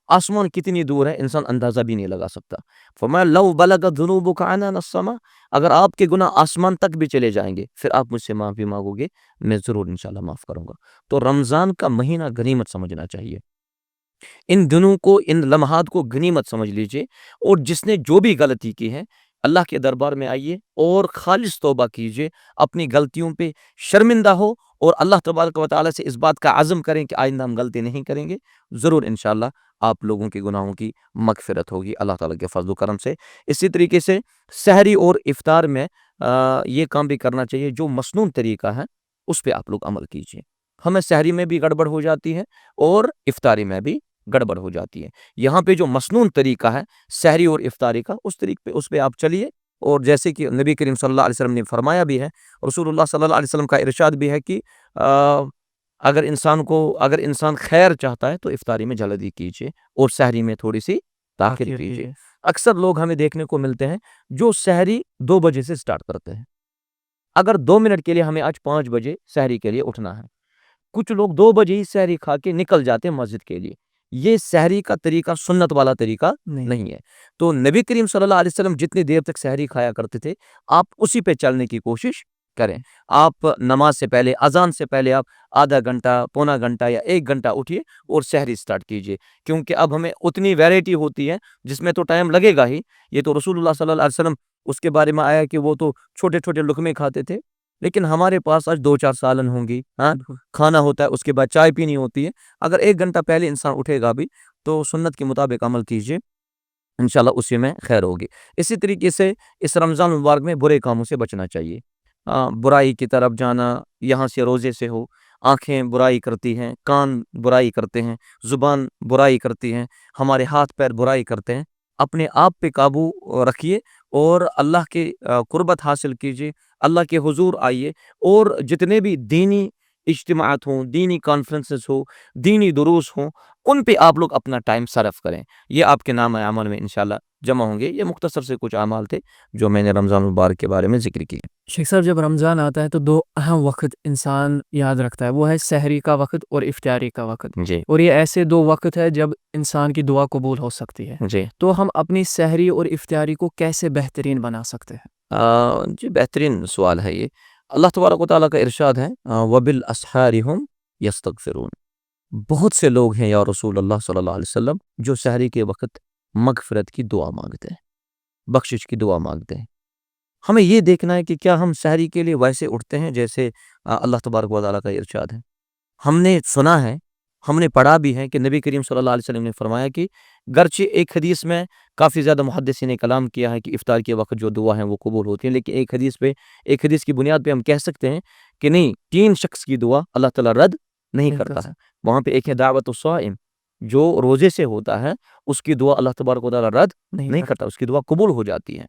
آسمان کتنی دور ہے انسان اندازہ بھی نہیں لگا سکتا۔ فرمایا لو بلغت ذنوبک عنان السماء، اگر آپ کے گناہ آسمان تک بھی چلے جائیں گے پھر آپ مجھ سے معافی مانگو گے، میں ضرور انشاءاللہ معاف کروں گا۔ تو رمضان کا مہینہ غنیمت سمجھنا چاہیے، ان دنوں کو ان لمحات کو غنیمت سمجھ لیجئے، اور جس نے جو بھی غلطی کی ہے اللہ کے دربار میں آئیے اور خالص توبہ کیجئے، اپنی غلطیوں پہ شرمندہ ہو اور اللہ تبارک و تعالیٰ سے اس بات کا عزم کریں کہ آئندہ ہم غلطی نہیں کریں گے، ضرور انشاءاللہ آپ لوگوں کے گناہوں کی مغفرت ہوگی اللہ تعالیٰ کے فضل و کرم سے۔ اسی طریقے سے سحری اور افطار میں یہ کام بھی کرنا چاہیے، جو مسنون طریقہ ہے اس پہ آپ لوگ عمل کیجئے۔ ہمیں سحری میں بھی گڑبڑ ہو جاتی ہے اور افطاری میں بھی گڑبڑ ہو جاتی ہے۔ یہاں پہ جو مسنون طریقہ ہے سحری اور افطاری کا، اس پہ آپ چلیے، اور جیسے کہ نبی کریم صلی اللہ علیہ وسلم نے فرمایا بھی ہے، رسول اللہ صلی اللہ علیہ وسلم کا ارشاد بھی ہے کہ اگر انسان خیر چاہتا ہے تو افطاری میں جلدی کیجیے اور سحری میں تھوڑی سی تاخیر کیجیے۔ اکثر لوگ ہمیں دیکھنے کو ملتے ہیں جو سحری 2 بجے سے سٹارٹ کرتے ہیں، اگر 2 منٹ کے لیے ہمیں آج 5 بجے سحری کے لیے اٹھنا ہے، کچھ لوگ 2 بجے ہی سحری کھا کے نکل جاتے ہیں مسجد کے لیے۔ یہ سحری کا طریقہ سنت والا طریقہ نہیں ہے۔ تو نبی کریم صلی اللہ علیہ وسلم جتنی دیر تک سحری کھایا کرتے تھے آپ اسی پہ چلنے کی کوشش کریں۔ آپ نماز سے پہلے، اذان سے پہلے آپ آدھا گھنٹہ، پونا گھنٹہ یا 1 گھنٹہ اٹھیے اور سحری سٹارٹ کیجیے، کیونکہ اب ہمیں اتنی ویرائٹی ہوتی ہے جس میں تو ٹائم لگے گا ہی۔ یہ تو رسول اللہ صلی اللہ علیہ وسلم اس کے بارے میں آیا کہ وہ تو چھوٹے چھوٹے لقمے کھاتے تھے، لیکن ہمارے پاس آج 2-4 سالن ہوں گی، کھانا ہوتا ہے، اس کے بعد چائے پینی ہوتی ہے۔ اگر 1 گھنٹہ پہلے انسان اٹھے گا بھی تو سنت کے مطابق عمل کیجیے، انشاءاللہ اسی میں خیر ہوگی۔ اسی طریقے سے اس رمضان مبارک میں برے کاموں سے بچنا چاہیے، برائی کی طرف جانا، یہاں سے روزے سے ہو، آنکھیں برائی کرتی ہیں، کان برائی کرتے ہیں، زبان برائی کرتی ہیں، ہمارے ہاتھ پیر برائی کرتے ہیں۔ اپنے آپ پہ قابو رکھیے اور اللہ کے قربت حاصل کیجیے، اللہ کے حضور آئیے، اور جتنے بھی دینی اجتماعات ہوں، دینی کانفرنسز ہو، دینی دروس ہوں، ان پہ آپ لوگ اپنا ٹائم صرف کریں، یہ آپ کے نام عمل میں انشاءاللہ جمع ہوں گے۔ یہ مختصر سے کچھ اعمال تھے جو میں نے رمضان مبارک کے بارے میں ذکر کیے۔
شیخ صاحب، جب رمضان آتا ہے تو 2 اہم وقت انسان یاد رکھتا ہے، وہ ہے سحری کا وقت اور افطاری کا وقت،
جی
اور یہ ایسے 2 وقت ہے جب انسان کی دعا قبول ہو سکتی ہے۔
جی
تو ہم اپنی سحری اور افطاری کو کیسے بہترین بنا سکتے ہیں؟
جی بہترین سوال ہے یہ۔ اللہ تبارک و تعالیٰ کا ارشاد ہے وَبِالْأَسْحَارِ هُمْ يَسْتَغْفِرُونَ، بہت سے لوگ ہیں یا رسول اللہ صلی اللہ علیہ وسلم جو سحری کے وقت مغفرت کی دعا مانگتے ہیں، بخشش کی دعا مانگتے ہیں۔ ہمیں یہ دیکھنا ہے کہ کیا ہم سحری کے لیے ویسے اٹھتے ہیں جیسے اللہ تبارک و تعالیٰ کا ارشاد ہے۔ ہم نے سنا ہے، ہم نے پڑھا بھی ہے کہ نبی کریم صلی اللہ علیہ وسلم نے فرمایا کہ گرچہ ایک حدیث میں کافی زیادہ محدثین نے کلام کیا ہے کہ افطار کے وقت جو دعا ہیں وہ قبول ہوتی ہیں، لیکن ایک حدیث کی بنیاد پہ ہم کہہ سکتے ہیں کہ نہیں، 3 شخص کی دعا اللہ تعالیٰ رد نہیں کرتا ہے۔ وہاں پہ ایک ہے دعوت الصائم، جو روزے سے ہوتا ہے اس کی دعا اللہ تبارک و تعالیٰ رد نہیں کرتا، اس کی دعا قبول ہو جاتی ہے۔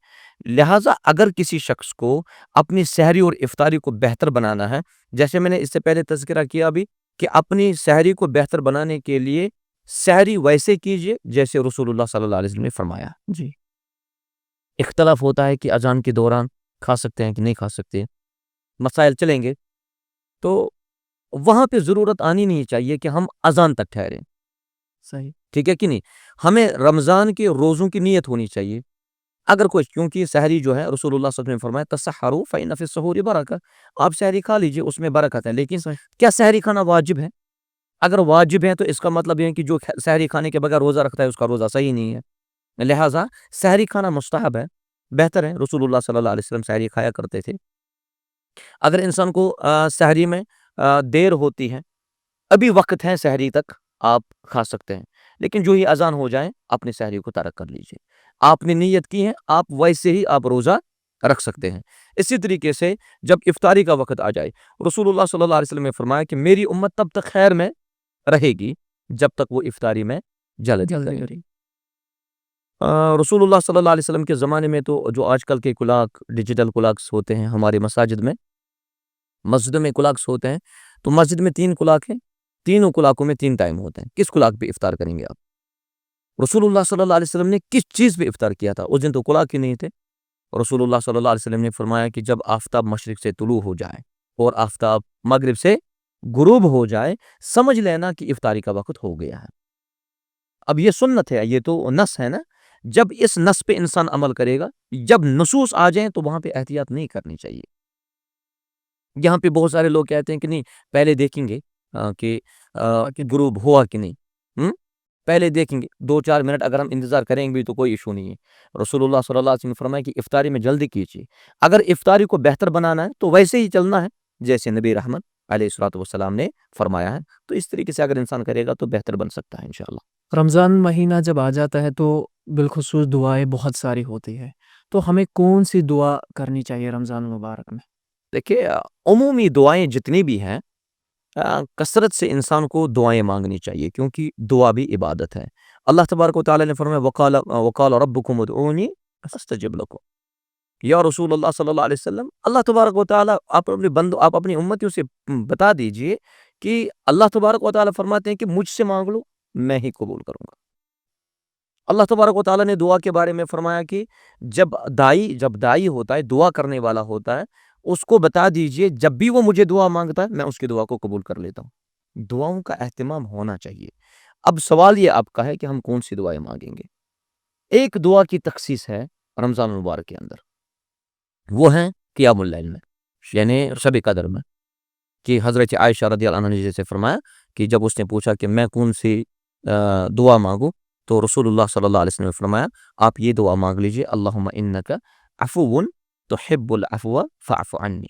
لہٰذا اگر کسی شخص کو اپنی سحری اور افطاری کو بہتر بنانا ہے، جیسے میں نے اس سے پہلے تذکرہ کیا بھی کہ اپنی سحری کو بہتر بنانے کے لیے سحری ویسے کیجئے جیسے رسول اللہ صلی اللہ علیہ وسلم نے فرمایا۔
جی،
اختلاف ہوتا ہے کہ اذان کے دوران کھا سکتے ہیں کہ نہیں کھا سکتے، مسائل چلیں گے، تو وہاں پہ ضرورت آنی نہیں چاہیے کہ ہم اذان تک ٹھہریں،
صحیح،
ٹھیک ہے کہ نہیں؟ ہمیں رمضان کے روزوں کی نیت ہونی چاہیے۔ اگر کوئی، کیونکہ سحری جو ہے رسول اللہ صلی اللہ علیہ وسلم نے فرمایا تسحروا فإن فی السحور برکہ، آپ سحری کھا لیجئے، اس میں برکت ہے۔ لیکن کیا سحری کھانا واجب ہے؟ اگر واجب ہے تو اس کا مطلب یہ ہے کہ جو سحری کھانے کے بغیر روزہ رکھتا ہے اس کا روزہ صحیح نہیں ہے۔ لہٰذا سحری کھانا مستحب ہے، بہتر ہے، رسول اللہ صلی اللہ علیہ وسلم سحری کھایا کرتے تھے۔ اگر انسان کو سحری میں دیر ہوتی ہے، ابھی وقت ہے سحری تک، آپ کھا سکتے ہیں، لیکن جو ہی اذان ہو جائے اپنی سحری کو ترک کر لیجئے۔ آپ نے نیت کی ہے، آپ ویسے ہی آپ روزہ رکھ سکتے ہیں۔ اسی طریقے سے جب افطاری کا وقت آ جائے، رسول اللہ صلی اللہ علیہ وسلم نے فرمایا کہ میری امت تب تک خیر میں رہے گی جب تک وہ افطاری میں جلدی
جلدی
کرے۔
کری۔
رسول اللہ صلی اللہ علیہ وسلم کے زمانے میں تو جو آج کل کے کلاک ڈیجیٹل کلاکس ہوتے ہیں ہماری مسجدوں میں کلاکس ہوتے ہیں، تو مسجد میں 3 کلاک ہیں، تینوں کلاکوں میں 3 ٹائم ہوتے ہیں۔ کس کلاک پہ افطار کریں گے آپ؟ رسول اللہ صلی اللہ علیہ وسلم نے کس چیز پہ افطار کیا تھا؟ اس دن تو کلاک ہی نہیں تھے۔ رسول اللہ صلی اللہ علیہ وسلم نے فرمایا کہ جب آفتاب مشرق سے طلوع ہو جائے اور آفتاب مغرب سے غروب ہو جائے، سمجھ لینا کہ افطاری کا وقت ہو گیا ہے۔ اب یہ سنت ہے، یہ تو نص ہے نا۔ جب اس نص پہ انسان عمل کرے گا، جب نصوص آ جائیں تو وہاں پہ احتیاط نہیں کرنی چاہیے۔ یہاں پہ بہت سارے لوگ کہتے ہیں کہ نہیں پہلے دیکھیں گے کہ غروب ہوا کہ نہیں، پہلے دیکھیں گے 2-4 منٹ اگر ہم انتظار کریں گے تو کوئی ایشو نہیں ہے۔ رسول اللہ صلی اللہ علیہ وسلم نے فرمایا کہ افطاری میں جلدی کیجیے۔ اگر افطاری کو بہتر بنانا ہے تو ویسے ہی چلنا ہے جیسے نبی رحمت علیہ الصلوۃ والسلام نے فرمایا ہے، تو اس طریقے سے اگر انسان کرے گا تو بہتر بن سکتا ہے انشاءاللہ۔
رمضان مہینہ جب آ جاتا ہے تو بالخصوص دعائیں بہت ساری ہوتی ہے، تو ہمیں کون سی دعا کرنی چاہیے رمضان المبارک میں؟
دیکھیے عمومی دعائیں جتنی بھی ہیں کثرت سے انسان کو دعائیں مانگنی چاہیے، کیونکہ دعا بھی عبادت ہے۔ اللہ تبارک و تعالیٰ نے فرمایا وقال ربکم ادعونی استجب لکم۔ یا رسول اللہ صلی اللہ علیہ وسلم، اللہ تبارک و تعالیٰ آپ اپنی امتیوں سے بتا دیجئے کہ اللہ تبارک و تعالیٰ فرماتے ہیں کہ مجھ سے مانگ لو میں ہی قبول کروں گا۔ اللہ تبارک و تعالیٰ نے دعا کے بارے میں فرمایا کہ جب دائی ہوتا ہے، دعا کرنے والا ہوتا ہے، اس کو بتا دیجئے جب بھی وہ مجھے دعا مانگتا ہے میں اس کی دعا کو قبول کر لیتا ہوں۔ دعاؤں کا اہتمام ہونا چاہیے۔ اب سوال یہ آپ کا ہے کہ ہم کون سی دعائیں مانگیں گے۔ ایک دعا کی تخصیص ہے رمضان المبارک کے اندر، وہ ہیں قیام اللیل میں، یعنی شب قدر میں، کہ حضرت عائشہ رضی اللہ عنہا نے جیسے فرمایا کہ جب اس نے پوچھا کہ میں کون سی دعا مانگوں، تو رسول اللہ صلی اللہ علیہ وسلم نے فرمایا آپ یہ دعا مانگ لیجئے اللہم انک عفو تحب العفو فاعف عنی۔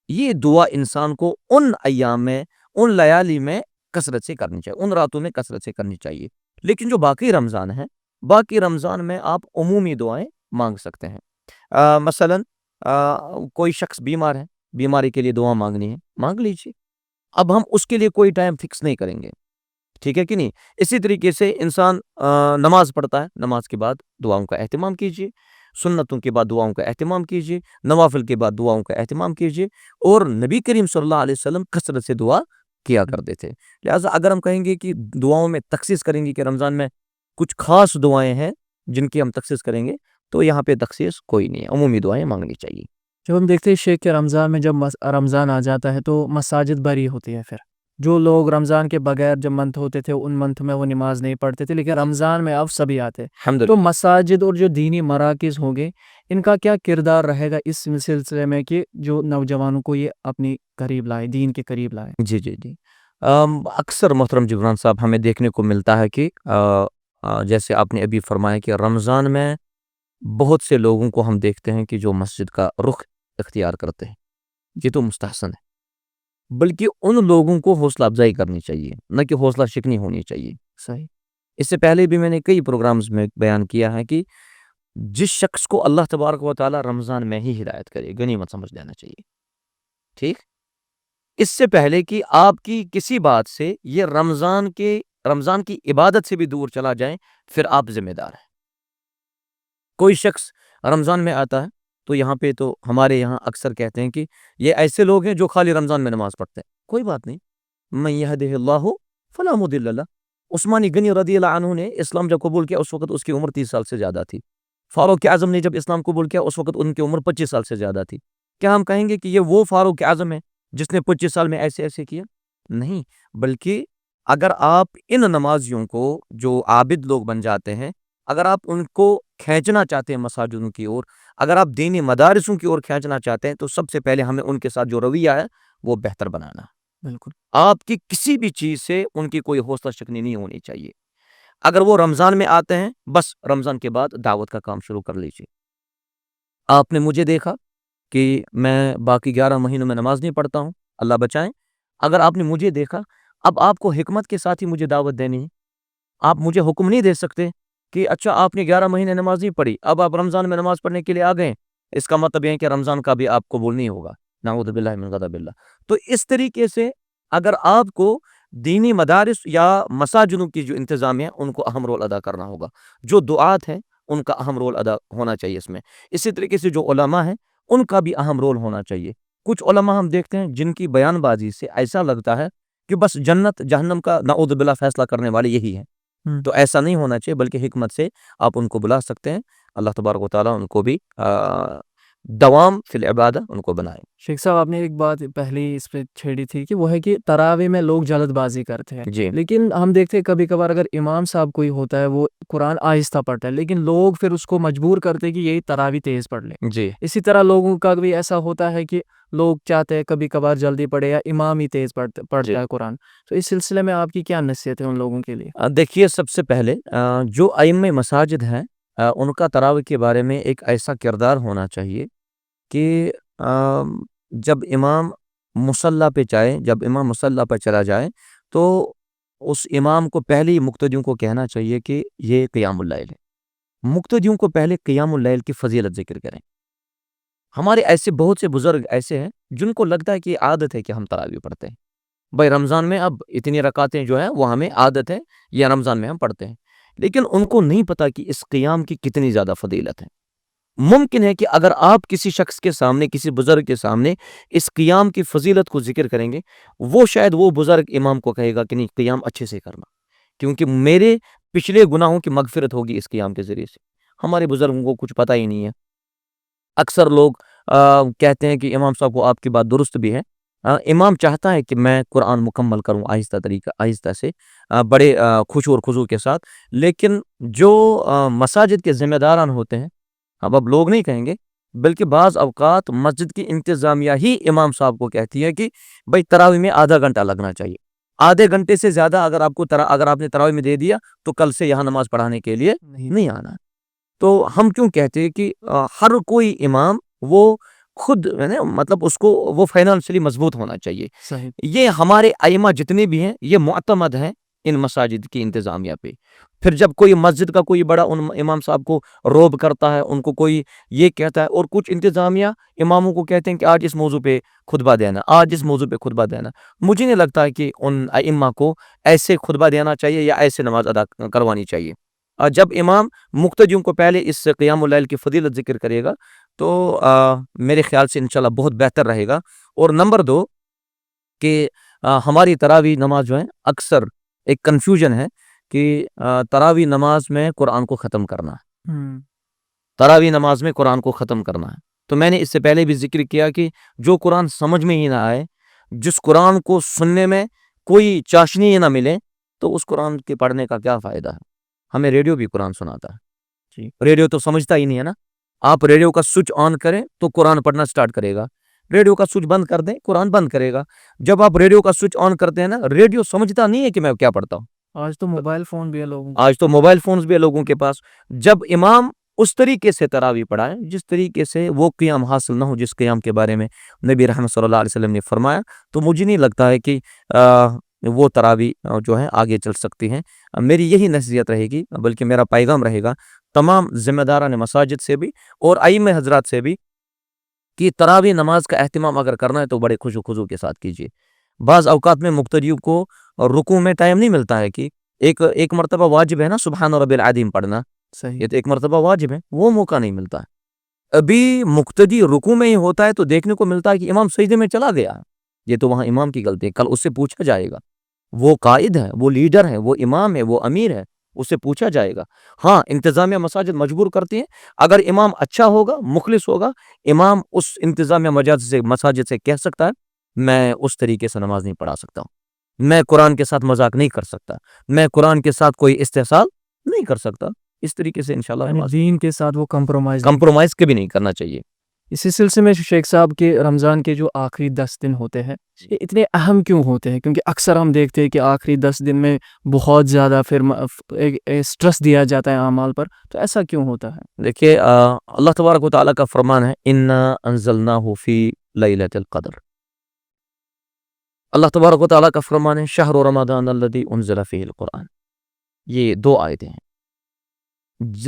یہ دعا انسان کو ان ایام میں، ان لیالی میں کثرت سے کرنی چاہیے، ان راتوں میں کثرت سے کرنی چاہیے۔ لیکن جو باقی رمضان ہے، باقی رمضان میں آپ عمومی دعائیں مانگ سکتے ہیں۔ مثلا کوئی شخص بیمار ہے، بیماری کے لیے دعا مانگنی ہے، مانگ لیجیے۔ اب ہم اس کے لیے کوئی ٹائم فکس نہیں کریں گے، ٹھیک ہے کہ نہیں؟ اسی طریقے سے انسان نماز پڑھتا ہے، نماز کے بعد دعاؤں کا اہتمام کیجیے، سنتوں کے بعد دعاؤں کا اہتمام کیجیے، نوافل کے بعد دعاؤں کا اہتمام کیجیے۔ اور نبی کریم صلی اللہ علیہ وسلم کثرت سے دعا کیا کرتے تھے۔ لہٰذا اگر ہم کہیں گے کہ دعاؤں میں تخصیص کریں گے کہ رمضان میں کچھ خاص دعائیں ہیں جن کی ہم تخصیص کریں گے، تو یہاں پہ تخصیص کوئی نہیں ہے، عمومی دعائیں مانگنی چاہیے۔
جب ہم دیکھتے ہیں شیخ کہ رمضان میں جب رمضان آ جاتا ہے تو مساجد بھری ہوتی ہے، پھر جو لوگ رمضان کے بغیر جب منتھ ہوتے تھے ان منتھ میں وہ نماز نہیں پڑھتے تھے، لیکن رمضان میں اب سبھی آتے، تو مساجد اور جو دینی مراکز ہوں گے ان کا کیا کردار رہے گا اس سلسلے میں کہ جو نوجوانوں کو یہ اپنی قریب لائے، دین کے قریب لائے؟
جی جی جی اکثر محترم جبران صاحب ہمیں دیکھنے کو ملتا ہے کہ جیسے آپ نے ابھی فرمایا کہ رمضان میں بہت سے لوگوں کو ہم دیکھتے ہیں کہ جو مسجد کا رخ اختیار کرتے ہیں، یہ تو مستحسن ہے، بلکہ ان لوگوں کو حوصلہ افزائی کرنی چاہیے، نہ کہ حوصلہ شکنی ہونی چاہیے۔
صحیح۔
اس سے پہلے بھی میں نے کئی پروگرامز میں بیان کیا ہے کہ جس شخص کو اللہ تبارک و تعالی رمضان میں ہی ہدایت کرے غنیمت سمجھ لینا چاہیے، ٹھیک؟ اس سے پہلے کہ آپ کی کسی بات سے یہ رمضان کی عبادت سے بھی دور چلا جائیں، پھر آپ ذمہ دار ہیں۔ کوئی شخص رمضان میں آتا ہے تو یہاں پہ تو ہمارے یہاں اکثر کہتے ہیں کہ یہ ایسے لوگ ہیں جو خالی رمضان میں نماز پڑھتے ہیں۔ کوئی بات نہیں، من یہدہ اللہ فلا مضل لہ۔ عثمانی غنی رضی اللہ عنہ نے اسلام جب قبول کیا اس وقت اس کی عمر 30 سال سے زیادہ تھی۔ فاروق اعظم نے جب اسلام قبول کیا اس وقت ان کی عمر 25 سال سے زیادہ تھی۔ کیا ہم کہیں گے کہ یہ وہ فاروق اعظم ہے جس نے 25 سال میں ایسے کیا؟ نہیں، بلکہ اگر آپ ان نمازیوں کو جو عابد لوگ بن جاتے ہیں، اگر آپ ان کو کھینچنا چاہتے ہیں مساجدوں کی اور، اگر آپ دینی مدارسوں کی اور کھینچنا چاہتے ہیں، تو سب سے پہلے ہمیں ان کے ساتھ جو رویہ ہے وہ بہتر بنانا۔
بالکل۔
آپ کی کسی بھی چیز سے ان کی کوئی حوصلہ شکنی نہیں ہونی چاہیے۔ اگر وہ رمضان میں آتے ہیں، بس رمضان کے بعد دعوت کا کام شروع کر لیجیے۔ آپ نے مجھے دیکھا کہ میں باقی 11 مہینوں میں نماز نہیں پڑھتا ہوں، اللہ بچائیں۔ اگر آپ نے مجھے دیکھا، اب آپ کو حکمت کے ساتھ ہی مجھے دعوت دینی ہے۔ آپ مجھے حکم نہیں دے سکتے کہ اچھا آپ نے 11 مہینے نماز نہیں پڑھی، اب آپ رمضان میں نماز پڑھنے کے لیے آ گئے اس کا مطلب یہ ہے کہ رمضان کا بھی آپ قبول نہیں ہوگا، نعوذ باللہ من غضب اللہ۔ تو اس طریقے سے اگر آپ کو دینی مدارس یا مساجدوں کی جو انتظامیہ ان کو اہم رول ادا کرنا ہوگا، جو دعات ہیں ان کا اہم رول ادا ہونا چاہیے اس میں، اسی طریقے سے جو علماء ہیں ان کا بھی اہم رول ہونا چاہیے۔ کچھ علماء ہم دیکھتے ہیں جن کی بیان بازی سے ایسا لگتا ہے کہ بس جنت جہنم کا نعوذ باللہ فیصلہ کرنے والے یہی ہیں، تو ایسا نہیں ہونا چاہیے، بلکہ حکمت سے آپ ان کو بلا سکتے ہیں۔ اللہ تبارک و تعالیٰ ان کو بھی دوام فی العبادہ ان کو بنائے۔
شیخ صاحب آپ نے ایک بات پہلے اس پہ چھیڑی تھی کہ وہ ہے کہ تراویح میں لوگ جلد بازی کرتے ہیں،
جی
لیکن ہم دیکھتے ہیں کبھی کبھار اگر امام صاحب کوئی ہوتا ہے وہ قرآن آہستہ پڑھتا ہے، لیکن لوگ پھر اس کو مجبور کرتے ہیں کہ یہی تراویح تیز پڑھ لیں۔
جی
اسی طرح لوگوں کا بھی ایسا ہوتا ہے کہ لوگ چاہتے ہیں کبھی کبھار جلدی پڑھے یا امام ہی تیز پڑھتا ہے قرآن، تو اس سلسلے میں آپ کی کیا نصیحت ہے ان لوگوں کے لیے؟
دیکھیے، سب سے پہلے جو ائمہ مساجد ہیں ان کا تراویح کے بارے میں ایک ایسا کردار ہونا چاہیے کہ جب امام مصلی پہ چلا جائے تو اس امام کو پہلے ہی مقتدیوں کو کہنا چاہیے کہ یہ قیام اللیل ہے، مقتدیوں کو پہلے قیام اللیل کی فضیلت ذکر کریں۔ ہمارے ایسے بہت سے بزرگ ایسے ہیں جن کو لگتا ہے کہ عادت ہے کہ ہم تراویح پڑھتے ہیں، بھائی رمضان میں اب اتنی رکعتیں جو ہیں وہ ہمیں عادت ہے یا رمضان میں ہم پڑھتے ہیں، لیکن ان کو نہیں پتا کہ اس قیام کی کتنی زیادہ فضیلت ہے۔ ممکن ہے کہ اگر آپ کسی شخص کے سامنے، کسی بزرگ کے سامنے اس قیام کی فضیلت کو ذکر کریں گے، وہ شاید وہ بزرگ امام کو کہے گا کہ نہیں، قیام اچھے سے کرنا، کیونکہ میرے پچھلے گناہوں کی مغفرت ہوگی اس قیام کے ذریعے سے۔ ہمارے بزرگوں کو کچھ پتہ ہی نہیں ہے۔ اکثر لوگ کہتے ہیں کہ امام صاحب کو آپ کی بات درست بھی ہے، امام چاہتا ہے کہ میں قرآن مکمل کروں آہستہ سے، بڑے خشوع اور خضوع کے ساتھ، لیکن جو مساجد کے ذمہ داران ہوتے ہیں، اب لوگ نہیں کہیں گے، بلکہ بعض اوقات مسجد کی انتظامیہ ہی امام صاحب کو کہتی ہے کہ بھائی تراویح میں آدھا گھنٹہ لگنا چاہیے، آدھے گھنٹے سے زیادہ اگر آپ نے تراویح میں دے دیا تو کل سے یہاں نماز پڑھانے کے لیے نہیں آنا۔ تو ہم کیوں کہتے ہیں کہ ہر کوئی امام وہ خود مطلب اس کو وہ فائنانشلی مضبوط ہونا چاہیے۔
صحیح۔
یہ ہمارے ائمہ جتنے بھی ہیں یہ معتمد ہیں ان مساجد کی انتظامیہ پہ۔ پھر جب کوئی مسجد کا کوئی بڑا ان امام صاحب کو روب کرتا ہے، ان کو کوئی یہ کہتا ہے، اور کچھ انتظامیہ اماموں کو کہتے ہیں کہ آج اس موضوع پہ خطبہ دینا، آج اس موضوع پہ خطبہ دینا، مجھے نہیں لگتا ہے کہ ان ائمہ کو ایسے خطبہ دینا چاہیے یا ایسے نماز ادا کروانی چاہیے۔ جب امام مقتدیوں کو پہلے اس قیام اللیل کی فضیلت ذکر کرے گا تو میرے خیال سے انشاءاللہ بہت بہتر رہے گا۔ اور نمبر 2 کہ ہماری تراویح نماز جو ہے اکثر ایک کنفیوژن ہے کہ تراویح نماز میں قرآن کو ختم کرنا ہے، تراویح نماز میں قرآن کو ختم کرنا ہے۔ تو میں نے اس سے پہلے بھی ذکر کیا کہ جو قرآن سمجھ میں ہی نہ آئے، جس قرآن کو سننے میں کوئی چاشنی ہی نہ ملے، تو اس قرآن کے پڑھنے کا کیا فائدہ ہے؟ ہمیں ریڈیو بھی قرآن سناتا ہے، ریڈیو تو سمجھتا ہی نہیں ہے نا۔ آپ ریڈیو کا سوئچ آن کریں تو قرآن پڑھنا سٹارٹ کرے گا، ریڈیو کا سوئچ بند کر دیں قرآن بند کرے گا۔ جب آپ ریڈیو کا سوئچ آن کرتے ہیں نا، ریڈیو سمجھتا نہیں ہے کہ میں کیا پڑھتا ہوں۔
آج تو موبائل فون بھی ہے لوگوں
آج تو موبائل فونز بھی ہے لوگوں کے پاس۔ جب امام اس طریقے سے تراویح پڑھائے جس طریقے سے وہ قیام حاصل نہ ہو جس قیام کے بارے میں نبی رحمت صلی اللہ علیہ وسلم نے فرمایا، تو مجھے نہیں لگتا ہے کہ وہ تراویح جو ہے آگے چل سکتی ہیں۔ میری یہی نصیحت رہے گی، بلکہ میرا پیغام رہے گا تمام ذمہ داران مساجد سے بھی اور ائمہ حضرات سے بھی کہ تراویح نماز کا اہتمام اگر کرنا ہے تو بڑے خشوع خضوع کے ساتھ کیجیے۔ بعض اوقات میں مقتدیوں کو رکوع میں ٹائم نہیں ملتا ہے کہ ایک مرتبہ واجب ہے نا سبحان ربی العظیم پڑھنا،
صحیح۔
یہ تو ایک مرتبہ واجب ہے، وہ موقع نہیں ملتا ہے۔ ابھی مقتدی رکوع میں ہی ہوتا ہے تو دیکھنے کو ملتا ہے کہ امام سجدے میں چلا گیا، یہ تو وہاں امام کی غلطی ہے، کل اس سے پوچھا جائے گا۔ وہ قائد ہے، وہ لیڈر ہے، وہ امام ہے، وہ امیر ہے، اس سے پوچھا جائے گا۔ ہاں، انتظامیہ مساجد مجبور کرتی ہیں، اگر امام اچھا ہوگا، مخلص ہوگا، امام اس انتظامیہ مساجد سے کہہ سکتا ہے میں اس طریقے سے نماز نہیں پڑھا سکتا ہوں، میں قرآن کے ساتھ مذاق نہیں کر سکتا، میں قرآن کے ساتھ کوئی استحصال نہیں کر سکتا۔ اس طریقے سے انشاءاللہ
یعنی
نماز
دین کے ساتھ وہ
کمپرومائز کبھی نہیں کرنا چاہیے۔
اسی سلسلے میں شیخ صاحب کے رمضان کے جو آخری 10 دن ہوتے ہیں یہ اتنے اہم کیوں ہوتے ہیں؟ کیونکہ اکثر ہم دیکھتے ہیں کہ آخری 10 دن میں بہت زیادہ پھر سٹریس دیا جاتا ہے اعمال پر، تو ایسا کیوں ہوتا ہے؟
دیکھیے، اللہ تبارک و تعالیٰ کا فرمان ہے اِنَّا أَنزَلْنَاهُ فِي لَيْلَةِ الْقَدْرِ۔ اللہ تبارک و تعالیٰ کا فرمان ہے شہر رمضان الذی انزل فیہ القرآن۔ یہ 2 آیتیں ہیں۔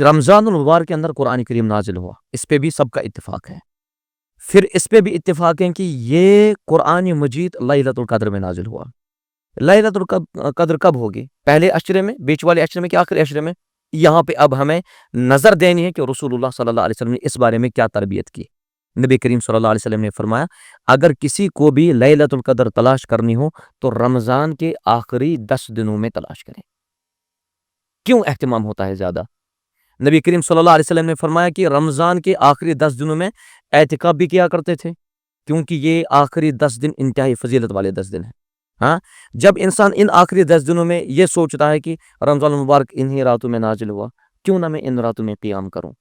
رمضان المبارک کے اندر قرآن کریم نازل ہوا، اس پہ بھی سب کا اتفاق ہے۔ پھر اس پہ بھی اتفاق ہے کہ یہ قرآن مجید لیلۃ القدر میں نازل ہوا۔ لیلۃ القدر کب ہوگی؟ پہلے عشرے میں، بیچ والے عشرے میں کہ آخری عشرے میں؟ یہاں پہ اب ہمیں نظر دینی ہے کہ رسول اللہ صلی اللہ علیہ وسلم نے اس بارے میں کیا تربیت کی۔ نبی کریم صلی اللہ علیہ وسلم نے فرمایا اگر کسی کو بھی لیلۃ القدر تلاش کرنی ہو تو رمضان کے آخری 10 دنوں میں تلاش کریں۔ کیوں اہتمام ہوتا ہے زیادہ؟ نبی کریم صلی اللہ علیہ وسلم نے فرمایا کہ رمضان کے آخری 10 دنوں میں اعتکاف بھی کیا کرتے تھے، کیونکہ یہ آخری 10 دن انتہائی فضیلت والے 10 دن ہیں۔ ہاں، جب انسان ان آخری 10 دنوں میں یہ سوچتا ہے کہ رمضان المبارک انہی راتوں میں نازل ہوا، کیوں نہ میں ان راتوں میں قیام کروں،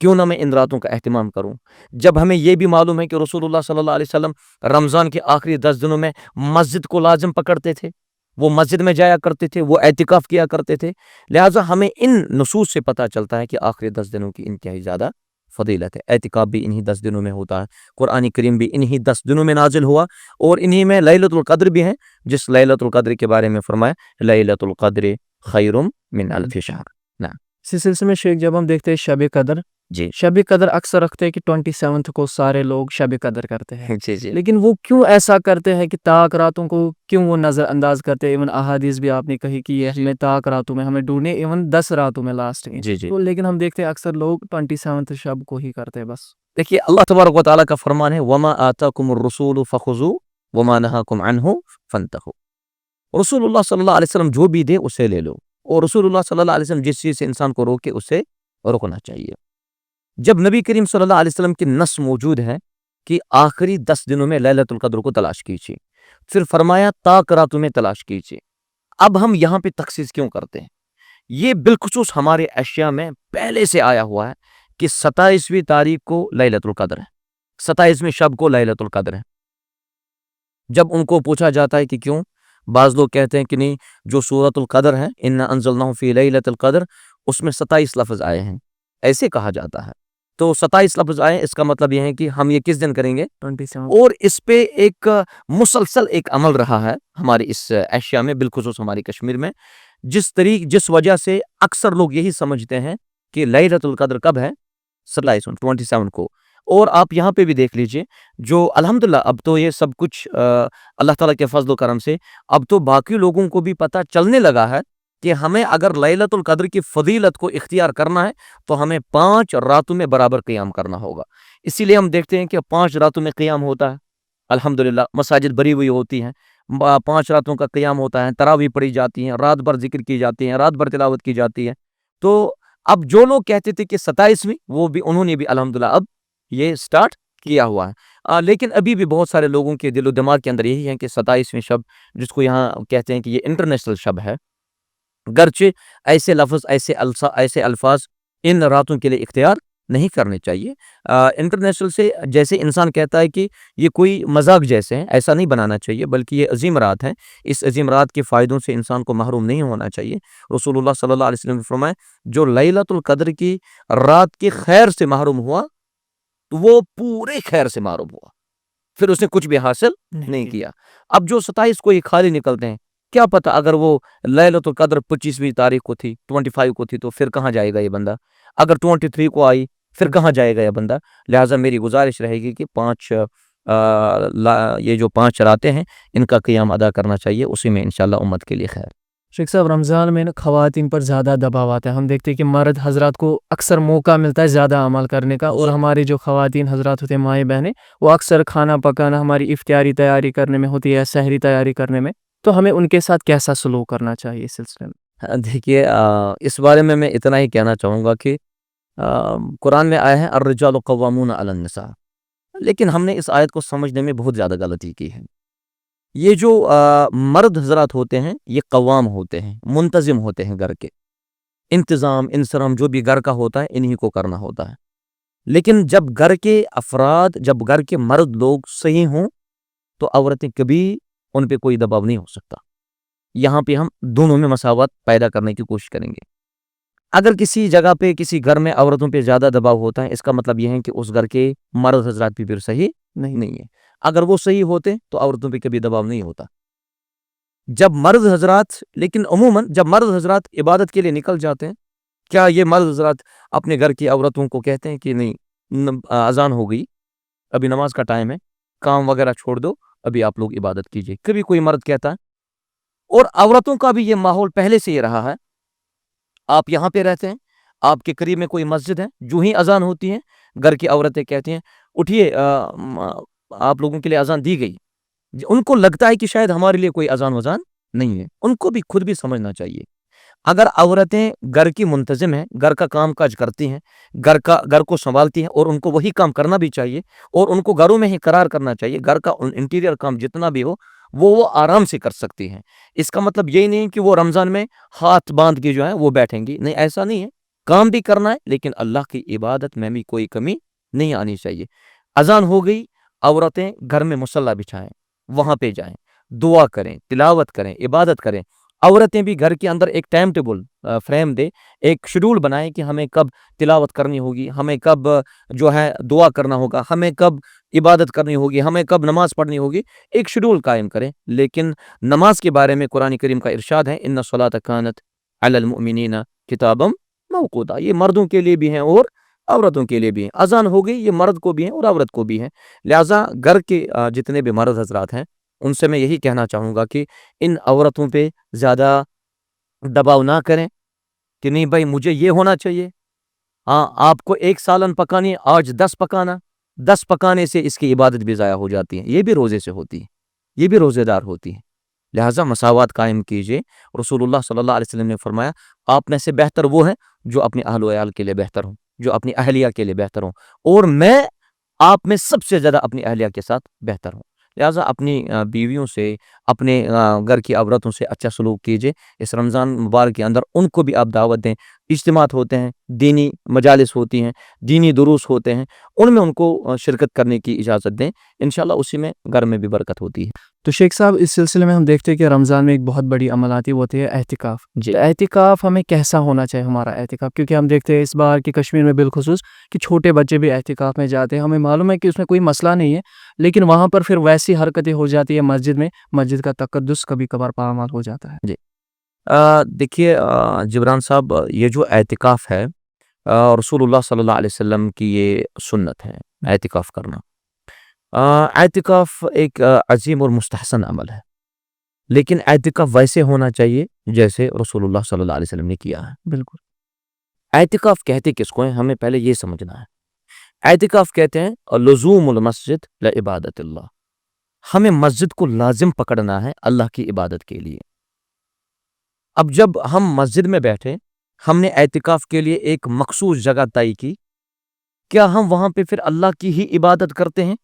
کیوں نہ میں ان راتوں کا اہتمام کروں۔ جب ہمیں یہ بھی معلوم ہے کہ رسول اللہ صلی اللہ علیہ وسلم رمضان کے آخری 10 دنوں میں مسجد کو لازم پکڑتے تھے، وہ مسجد میں جایا کرتے تھے، وہ اعتکاف کیا کرتے تھے، لہٰذا ہمیں ان نصوص سے پتہ چلتا ہے کہ آخری 10 دنوں کی انتہائی زیادہ فضیلت ہے۔ اعتکاف بھی انہی 10 دنوں میں ہوتا ہے، قرآن کریم بھی انہی 10 دنوں میں نازل ہوا، اور انہی میں لیلۃ القدر بھی ہے، جس لیلۃ القدر کے بارے میں فرمایا لیلۃ القدر خیر من الف شہر۔
اسی سلسلے میں شیخ جب ہم دیکھتے ہیں شب قدر،
جی
شب قدر اکثر رکھتے ہیں کہ 27 کو سارے لوگ شب قدر کرتے ہیں،
جی جی
لیکن وہ کیوں ایسا کرتے ہیں کہ طاق راتوں کو کیوں وہ نظر انداز کرتے ہیں؟ ایون احادیث بھی آپ نے کہی کہ یہ ہمیں طاق راتوں میں ہمیں ڈھونڈنے، ایون 10 راتوں میں لاسٹ میں،
جی جی
تو لیکن ہم دیکھتے ہیں اکثر لوگ 27 شب کو ہی کرتے ہیں بس۔
دیکھیے اللہ تبارک و تعالیٰ کا فرمان ہے وما آتاکم الرسول فخذوا وما نہاکم عنہ فانتہوا۔ رسول اللہ صلی اللہ علیہ وسلم جو بھی دے اسے لے لو، اور رسول اللہ صلی اللہ علیہ وسلم جس چیز سے انسان کو روکے اسے رکنا چاہیے۔ جب نبی کریم صلی اللہ علیہ وسلم کی نص موجود ہے کہ آخری 10 دنوں میں لیلۃ القدر کو تلاش کیجیے، پھر فرمایا طاق راتوں میں تلاش کیجیے، اب ہم یہاں پہ تخصیص کیوں کرتے ہیں؟ یہ بالخصوص ہمارے اشیاء میں پہلے سے آیا ہوا ہے کہ 27ویں تاریخ کو لیلۃ القدر ہے، 27ویں شب کو لیلۃ القدر ہے۔ جب ان کو پوچھا جاتا ہے کہ کیوں، بعض لوگ کہتے ہیں کہ نہیں، جو سورۃ القدر ہے انا انزلناہ فی لیلۃ القدر، اس میں 27 لفظ آئے ہیں، ایسے کہا جاتا ہے۔ تو 27 لفظ آئے، اس کا مطلب یہ ہے کہ ہم یہ کس دن کریں گے؟
27
اور اس پہ ایک مسلسل ایک عمل رہا ہے ہماری اس اشیاء میں، بالخصوص ہماری کشمیر میں، جس وجہ سے اکثر لوگ یہی سمجھتے ہیں کہ لیلۃ القدر کب ہے؟ 27 کو۔ اور آپ یہاں پہ بھی دیکھ لیجئے، جو الحمدللہ اب تو یہ سب کچھ اللہ تعالیٰ کے فضل و کرم سے اب تو باقی لوگوں کو بھی پتہ چلنے لگا ہے کہ ہمیں اگر لیلۃ القدر کی فضیلت کو اختیار کرنا ہے تو ہمیں 5 راتوں میں برابر قیام کرنا ہوگا۔ اسی لیے ہم دیکھتے ہیں کہ 5 راتوں میں قیام ہوتا ہے، الحمدللہ مساجد بھری ہوئی ہوتی ہیں، 5 راتوں کا قیام ہوتا ہے، تراویح پڑھی جاتی ہیں، رات بھر ذکر کی جاتی ہیں، رات بھر تلاوت کی جاتی ہے۔ تو اب جو لوگ کہتے تھے کہ 27ویں، وہ بھی انہوں نے بھی الحمدللہ اب یہ سٹارٹ کیا ہوا ہے، لیکن ابھی بھی بہت سارے لوگوں کے دل و دماغ کے اندر یہی ہے کہ 27ویں شب، جس کو یہاں کہتے ہیں کہ یہ انٹرنیشنل شب ہے، گرچہ ایسے لفظ ایسے الفاظ ان راتوں کے لیے اختیار نہیں کرنے چاہیے۔ انٹرنیشنل سے جیسے انسان کہتا ہے کہ یہ کوئی مذاق جیسے ہیں، ایسا نہیں بنانا چاہیے، بلکہ یہ عظیم رات ہے، اس عظیم رات کے فائدوں سے انسان کو محروم نہیں ہونا چاہیے۔ رسول اللہ صلی اللہ علیہ وسلم نے فرمایا جو لیلۃ القدر کی رات کی خیر سے محروم ہوا تو وہ پورے خیر سے محروم ہوا، پھر اس نے کچھ بھی حاصل نہیں کیا۔ اب جو 27 کو یہ خالی نکلتے ہیں، کیا پتہ اگر وہ لیلۃ القدر 25ویں تاریخ کو تھی، 25 کو تھی، تو پھر کہاں جائے گا یہ بندہ؟ اگر 23 کو آئی پھر کہاں جائے گا یہ بندہ؟ لہٰذا میری گزارش رہے گی کہ یہ جو 5 راتیں ہیں ان کا قیام ادا کرنا چاہیے، اسی میں انشاءاللہ امت کے لیے خیر۔
شیخ صاحب، رمضان میں خواتین پر زیادہ دباؤ آتا ہے، ہم دیکھتے ہیں کہ مرد حضرات کو اکثر موقع ملتا ہے زیادہ عمل کرنے کا، اور ہماری جو خواتین حضرات ہوتے ہیں، مائیں بہنیں، وہ اکثر کھانا پکانا، ہماری افطاری تیاری کرنے میں ہوتی ہے، سحری تیاری کرنے میں، تو ہمیں ان کے ساتھ کیسا سلوک کرنا چاہیے اس سلسلے میں؟
دیکھیے اس بارے میں اتنا ہی کہنا چاہوں گا کہ قرآن میں آیا ہے الرجال قوامون علی النساء، لیکن ہم نے اس آیت کو سمجھنے میں بہت زیادہ غلطی کی ہے۔ یہ جو مرد حضرات ہوتے ہیں یہ قوام ہوتے ہیں، منتظم ہوتے ہیں، گھر کے انتظام انصرام جو بھی گھر کا ہوتا ہے انہی کو کرنا ہوتا ہے، لیکن جب گھر کے افراد، جب گھر کے مرد لوگ صحیح ہوں تو عورتیں کبھی ان پہ کوئی دباؤ نہیں ہو سکتا۔ یہاں پہ ہم دونوں میں مساوات پیدا کرنے کی کوشش کریں گے۔ اگر کسی جگہ پہ کسی گھر میں عورتوں پہ زیادہ دباؤ ہوتا ہے، اس کا مطلب یہ ہے کہ اس گھر کے مرد حضرات بھی پھر صحیح نہیں ہے۔ اگر وہ صحیح ہوتے تو عورتوں پہ کبھی دباؤ نہیں ہوتا۔ جب مرد حضرات، لیکن عموماً جب مرد حضرات عبادت کے لیے نکل جاتے ہیں کیا یہ مرد حضرات اپنے گھر کی عورتوں کو کہتے ہیں کہ نہیں اذان ہو گئی، ابھی نماز کا ٹائم ہے، کام وغیرہ چھوڑ دو، ابھی آپ لوگ عبادت کیجیے؟ کبھی کوئی مرد کہتا ہے؟ اور عورتوں کا بھی یہ ماحول پہلے سے یہ رہا ہے، آپ یہاں پہ رہتے ہیں، آپ کے قریب میں کوئی مسجد ہے، جو ہی اذان ہوتی ہے گھر کی عورتیں کہتی ہیں اٹھیے آپ لوگوں کے لیے اذان دی گئی۔ ان کو لگتا ہے کہ شاید ہمارے لیے کوئی اذان وذان نہیں ہے۔ ان کو بھی خود بھی سمجھنا چاہیے، اگر عورتیں گھر کی منتظم ہیں، گھر کا کام کاج کرتی ہیں، گھر کو سنبھالتی ہیں، اور ان کو وہی کام کرنا بھی چاہیے، اور ان کو گھروں میں ہی قرار کرنا چاہیے، گھر کا انٹیریئر کام جتنا بھی ہو وہ آرام سے کر سکتی ہیں۔ اس کا مطلب یہ نہیں کہ وہ رمضان میں ہاتھ باندھ کے جو ہے وہ بیٹھیں گی، نہیں، ایسا نہیں ہے، کام بھی کرنا ہے، لیکن اللہ کی عبادت میں بھی کوئی کمی نہیں آنی چاہیے۔ اذان ہو گئی، عورتیں گھر میں مصلی بچھائیں، وہاں پہ جائیں، دعا کریں، تلاوت کریں، عبادت کریں۔ عورتیں بھی گھر کے اندر ایک ٹائم ٹیبل فریم دے، ایک شیڈول بنائیں کہ ہمیں کب تلاوت کرنی ہوگی، ہمیں کب جو ہے دعا کرنا ہوگا، ہمیں کب عبادت کرنی ہوگی، ہمیں کب نماز پڑھنی ہوگی، ایک شیڈول قائم کریں۔ لیکن نماز کے بارے میں قرآن کریم کا ارشاد ہے، ان الصلاۃ کانت علی المؤمنین کتابا موقوتا، یہ مردوں کے لیے بھی ہیں اور عورتوں کے لیے بھی ہیں۔ اذان ہو گئی، یہ مرد کو بھی ہیں اور عورت کو بھی ہیں، لہٰذا گھر کے جتنے بھی مرد حضرات ہیں ان سے میں یہی کہنا چاہوں گا کہ ان عورتوں پہ زیادہ دباؤ نہ کریں کہ نہیں بھائی مجھے یہ ہونا چاہیے، ہاں آپ کو 1 سالن پکانی ہے، آج 10 پکانا، 10 پکانے سے اس کی عبادت بھی ضائع ہو جاتی ہے، یہ بھی روزے سے ہوتی ہے، یہ بھی روزے دار ہوتی ہے۔ لہٰذا مساوات قائم کیجئے۔ رسول اللہ صلی اللہ علیہ وسلم نے فرمایا آپ میں سے بہتر وہ ہیں جو اپنی اہل و عیال کے لیے بہتر ہوں، جو اپنی اہلیہ کے لیے بہتر ہوں، اور میں آپ میں سب سے زیادہ اپنی اہلیہ کے ساتھ بہتر ہوں۔ لہٰذا اپنی بیویوں سے، اپنے گھر کی عورتوں سے اچھا سلوک کیجئے۔ اس رمضان مبارک کے اندر ان کو بھی آپ دعوت دیں، اجتماعات ہوتے ہیں، دینی مجالس ہوتی ہیں، دینی دروس ہوتے ہیں، ان میں ان کو شرکت کرنے کی اجازت دیں، انشاءاللہ اسی میں گھر میں بھی برکت ہوتی ہے۔
تو شیخ صاحب اس سلسلے میں ہم دیکھتے ہیں کہ رمضان میں ایک بہت بڑی عمل آتی ہے، وہ ہوتی ہے اعتکاف۔
جی
تو اعتکاف ہمیں کیسا ہونا چاہیے ہمارا اعتکاف؟ کیونکہ ہم دیکھتے ہیں اس بار کی کشمیر میں بالخصوص کہ چھوٹے بچے بھی اعتکاف میں جاتے ہیں، ہمیں معلوم ہے کہ اس میں کوئی مسئلہ نہیں ہے، لیکن وہاں پر پھر ویسی حرکتیں ہو جاتی ہے مسجد میں، مسجد کا تقدس کبھی کبھار پامال ہو جاتا ہے۔
جی دیکھیے جبران صاحب، یہ جو اعتکاف ہے رسول اللہ صلی اللہ علیہ وسلم کی یہ سنت ہے اعتکاف کرنا۔ اعتکاف ایک عظیم اور مستحسن عمل ہے، لیکن اعتکاف ویسے ہونا چاہیے جیسے رسول اللہ صلی اللہ علیہ وسلم نے کیا ہے۔
بالکل
اعتکاف کہتے کس کو ہیں ہمیں پہلے یہ سمجھنا ہے۔ اعتکاف کہتے ہیں لزوم المسجد لعبادت اللہ، ہمیں مسجد کو لازم پکڑنا ہے اللہ کی عبادت کے لیے۔ اب جب ہم مسجد میں بیٹھے، ہم نے اعتکاف کے لیے ایک مخصوص جگہ طے کی، کیا ہم وہاں پہ پھر اللہ کی ہی عبادت کرتے ہیں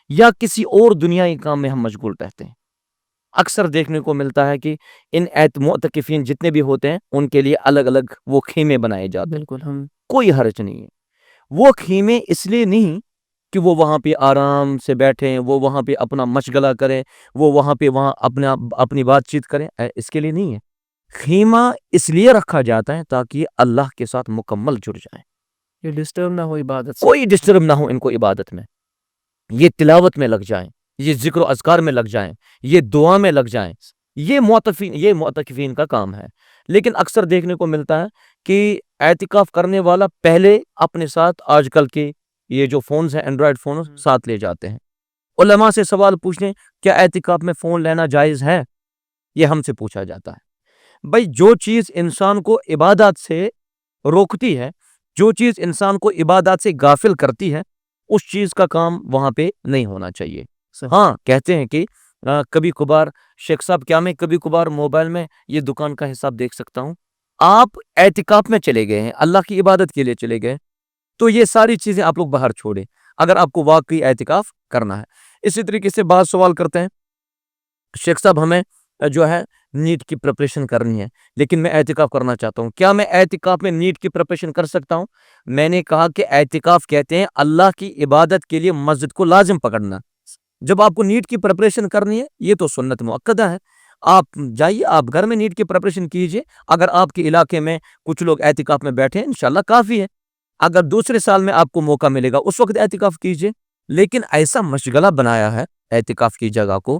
یا کسی اور دنیائی کام میں ہم مشغول رہتے ہیں؟ اکثر دیکھنے کو ملتا ہے کہ ان معتکفین جتنے بھی ہوتے ہیں ان کے لیے الگ الگ وہ خیمے بنائے جاتے ہیں۔
بالکل ہم
کوئی حرج نہیں ہے، وہ خیمے اس لیے نہیں کہ وہ وہاں پہ آرام سے بیٹھیں، وہ وہاں پہ اپنا مشغلہ کریں، وہ وہاں اپنی بات چیت کریں، اس کے لیے نہیں ہے۔ خیمہ اس لیے رکھا جاتا ہے تاکہ اللہ کے ساتھ مکمل جڑ جائیں،
یہ ڈسٹرب نہ ہو عبادت سے۔
کوئی ڈسٹرب نہ ہو ان کو عبادت میں، یہ تلاوت میں لگ جائیں، یہ ذکر و اذکار میں لگ جائیں، یہ دعا میں لگ جائیں، یہ معتکفین کا کام ہے۔ لیکن اکثر دیکھنے کو ملتا ہے کہ اعتکاف کرنے والا پہلے اپنے ساتھ آج کل کے یہ جو فونز ہیں، اینڈرائڈ فونز ساتھ لے جاتے ہیں۔ علماء سے سوال پوچھیں کیا اعتکاف میں فون لینا جائز ہے؟ یہ ہم سے پوچھا جاتا ہے۔ بھائی جو چیز انسان کو عبادات سے روکتی ہے، جو چیز انسان کو عبادات سے غافل کرتی ہے، اس چیز کا کام وہاں پہ نہیں ہونا چاہیے۔ ہاں کہتے ہیں کہ کبھی کبھار شیخ صاحب کیا میں کبھی کبھار موبائل میں یہ دکان کا حساب دیکھ سکتا ہوں؟ آپ اعتکاف میں چلے گئے ہیں، اللہ کی عبادت کے لیے چلے گئے، تو یہ ساری چیزیں آپ لوگ باہر چھوڑیں اگر آپ کو واقعی اعتکاف کرنا ہے۔ اسی طریقے سے بعض سوال کرتے ہیں شیخ صاحب ہمیں جو ہے نیٹ کی پریپریشن کرنی ہے لیکن میں اعتکاف کرنا چاہتا ہوں، کیا میں اعتکاف میں نیٹ کی پریپریشن کر سکتا ہوں؟ میں نے کہا کہ اعتکاف کہتے ہیں اللہ کی عبادت کے لیے مسجد کو لازم پکڑنا۔ جب آپ کو نیٹ کی پریپریشن کرنی ہے یہ تو سنت مؤکدہ ہے، آپ جائیے، آپ گھر میں نیٹ کی پریپریشن کیجئے۔ اگر آپ کے علاقے میں کچھ لوگ اعتکاف میں بیٹھے ہیں انشاءاللہ کافی ہے، اگر دوسرے سال میں آپ کو موقع ملے گا اس وقت اعتکاف کیجئے۔ لیکن ایسا مشغلہ بنایا ہے اعتکاف کی جگہ کو،